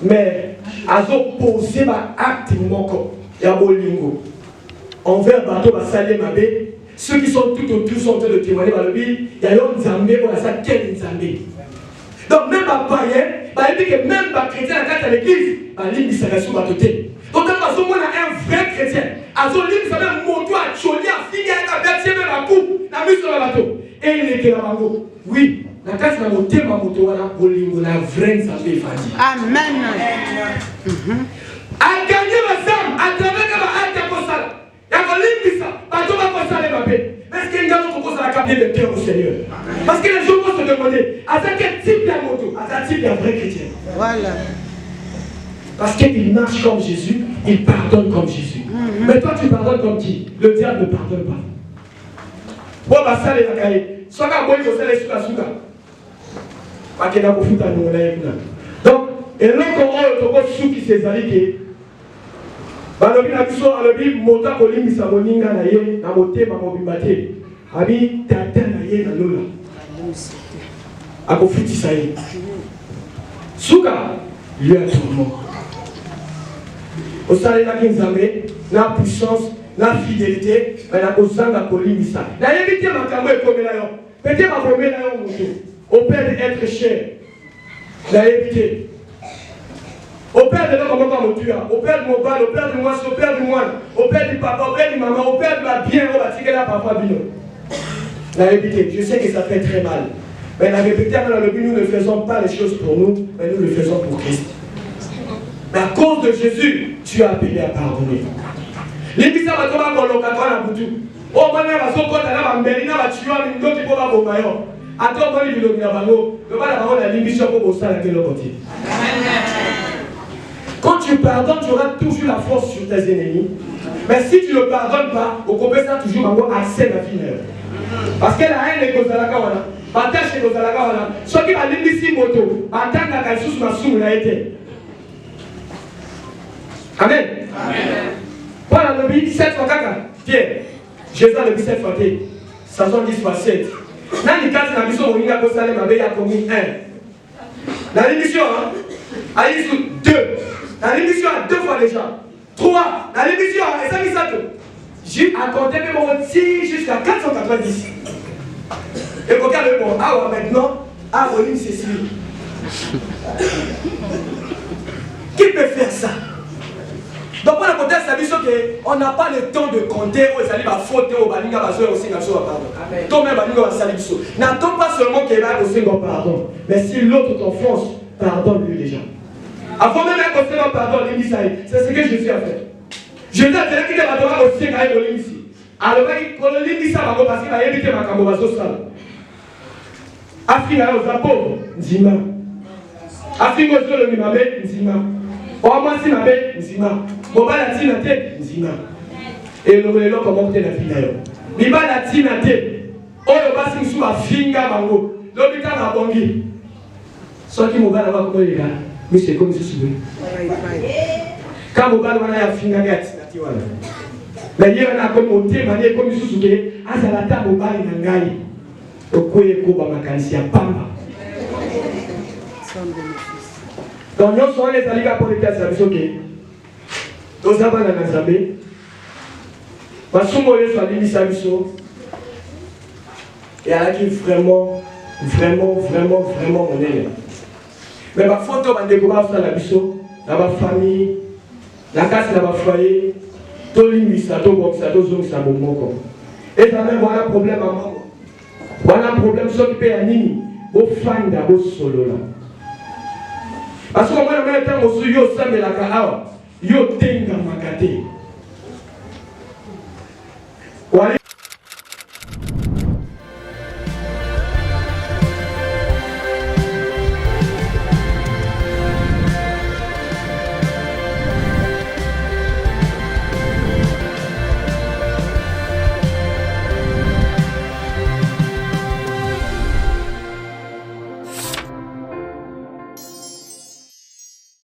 mais a posé un acte moko et à bolingo envers bateau va salir ma bé. Ceux qui sont tout autour sont en train de témoigner par le bill. Il y a un Zambé pour la salle quel Zambé. Donc même à païen, il dit que même les chrétiens à l'église, il dit que c'est sous ma tête. Donc quand on a un vrai chrétien, à son livre, ça même moto à Choli, à Figé, à Bertier, même à Kou, la mise sur le bateau. Et il est que la bango. Oui, la casse n'a monté ma moto, la vraie Zambé Fadi. Amen. À gagner ma zam, à travers ma halte à Kosala. Il y a un livre ça, bateau va Kosala ma paix. Est-ce qu'il y a un autre chose à la capter de cœur au Seigneur? Parce que les gens vont se demander, à quel type de moto, à quel type de vrai chrétien? Voilà. Parce qu'il marche comme Jésus, il pardonne comme Jésus. Mais toi, tu pardonnes comme qui? Le diable ne pardonne pas. Bon, bah ça, les cahiers. Soit qu'à moi, il faut aller sur la souka. Pas qu'il y a un foutu à nous. Donc, et là, comment on a sous qui s'est allié? Balobi na biso alobi mota kolimisa moninga na ye na motema mobimba te abi tata na ye na lola akofutisa ye suka lui a tourment osalelaki nzambe na puissance na fidélité mais nakozanga kolimisa nayebi te makambo ekomela yo pete bakomela yo moto opère être cher nayebi te au père de l'homme, comment on tue, au père de mon père, au père de moi, au père du moine, au père du papa, au père du maman, au père de la bien, on va tirer la papa bino. La répété, je sais que ça fait très mal. Mais la répété, nous ne faisons pas les choses pour nous, mais nous le faisons pour Christ. Mais à cause de Jésus, tu as appelé à pardonner. L'église va tomber en locatoire à Boutou. Oh, moi, je vais faire un peu de temps, je vais faire un peu de temps. Attends, moi, je vais faire un peu de temps. Je vais faire l'émission pour ça, à quel côté. Quand tu pardonnes, tu auras toujours la force sur tes ennemis. Mais si tu ne pardonnes pas, au compé ça toujours avoir accès à la vie. Parce que la haine est comme ça là quand on a. Partage est comme ça là quand on a. Ce qui va l'immiscer moto, attends la cassouche ma somme l'a été. Amen. Paul a le 7 fois caca. Pierre, Jésus a le 7 fois 70 fois 7. Dans les cas de la mission, on a posé à commis 1. Dans l'émission, à l'issue 2. Dans l'émission, à 2 fois déjà. 3. Dans l'émission, et ça, ça tout. J'ai accordé mes mots jusqu'à 490. Et regarde le mot. Ah ouais, maintenant, ah oui, c'est celui. Qui peut faire ça? Donc, pour la côté, ça veut dire qu'on n'a pas le temps de compter où il va faute, où il va jouer aussi, pardon. Toi-même, il va salir. N'attends pas seulement qu'il va aussi pardon. Mais si l'autre t'offense, pardonne-lui déjà. Avant même de conseiller pardon, c'est ce que Jésus a fait. Jésus a dit qu'il va devoir aussi gagner le ici. Alors, pour le lit, ça va parce qu'il va éviter ma cambobazo sale. Afrique, aux pauvres, Nzima. Afrique, aux le Mimame, Nzima. Moi, si ma bête, Nzima. Boba la tina te, Nzima. Et le relais, comment tu es la fille d'ailleurs. Miba la tina te. Oh, le bassin sous ma finga bango. L'hôpital a bongi. Soit qui m'ont va là-bas, comment il est là. Mais c'est comme si c'est quand vous allez à la finale, mais il y a un communauté, mais comme si c'était à la table au bal nangai. Au coin de Koba Makansia Pamba. Donc, nous sommes les alliés pour les cas de la vie. Nous avons la Nazabé. Parce que nous sommes les Sabiso. Et à la qui vraiment mon élève. Mais ma photo va découvrir ça la biso, dans ma famille, la casse dans ma foyer, tout l'imisa, tout comme ça, tout zone ça mon et ça même voilà un problème à moi. Voilà un problème sur qui paye à Nini, au fan d'abord solo là. Parce que moi le même temps aussi yo sambe la kahawa, yo tenga makate. Wale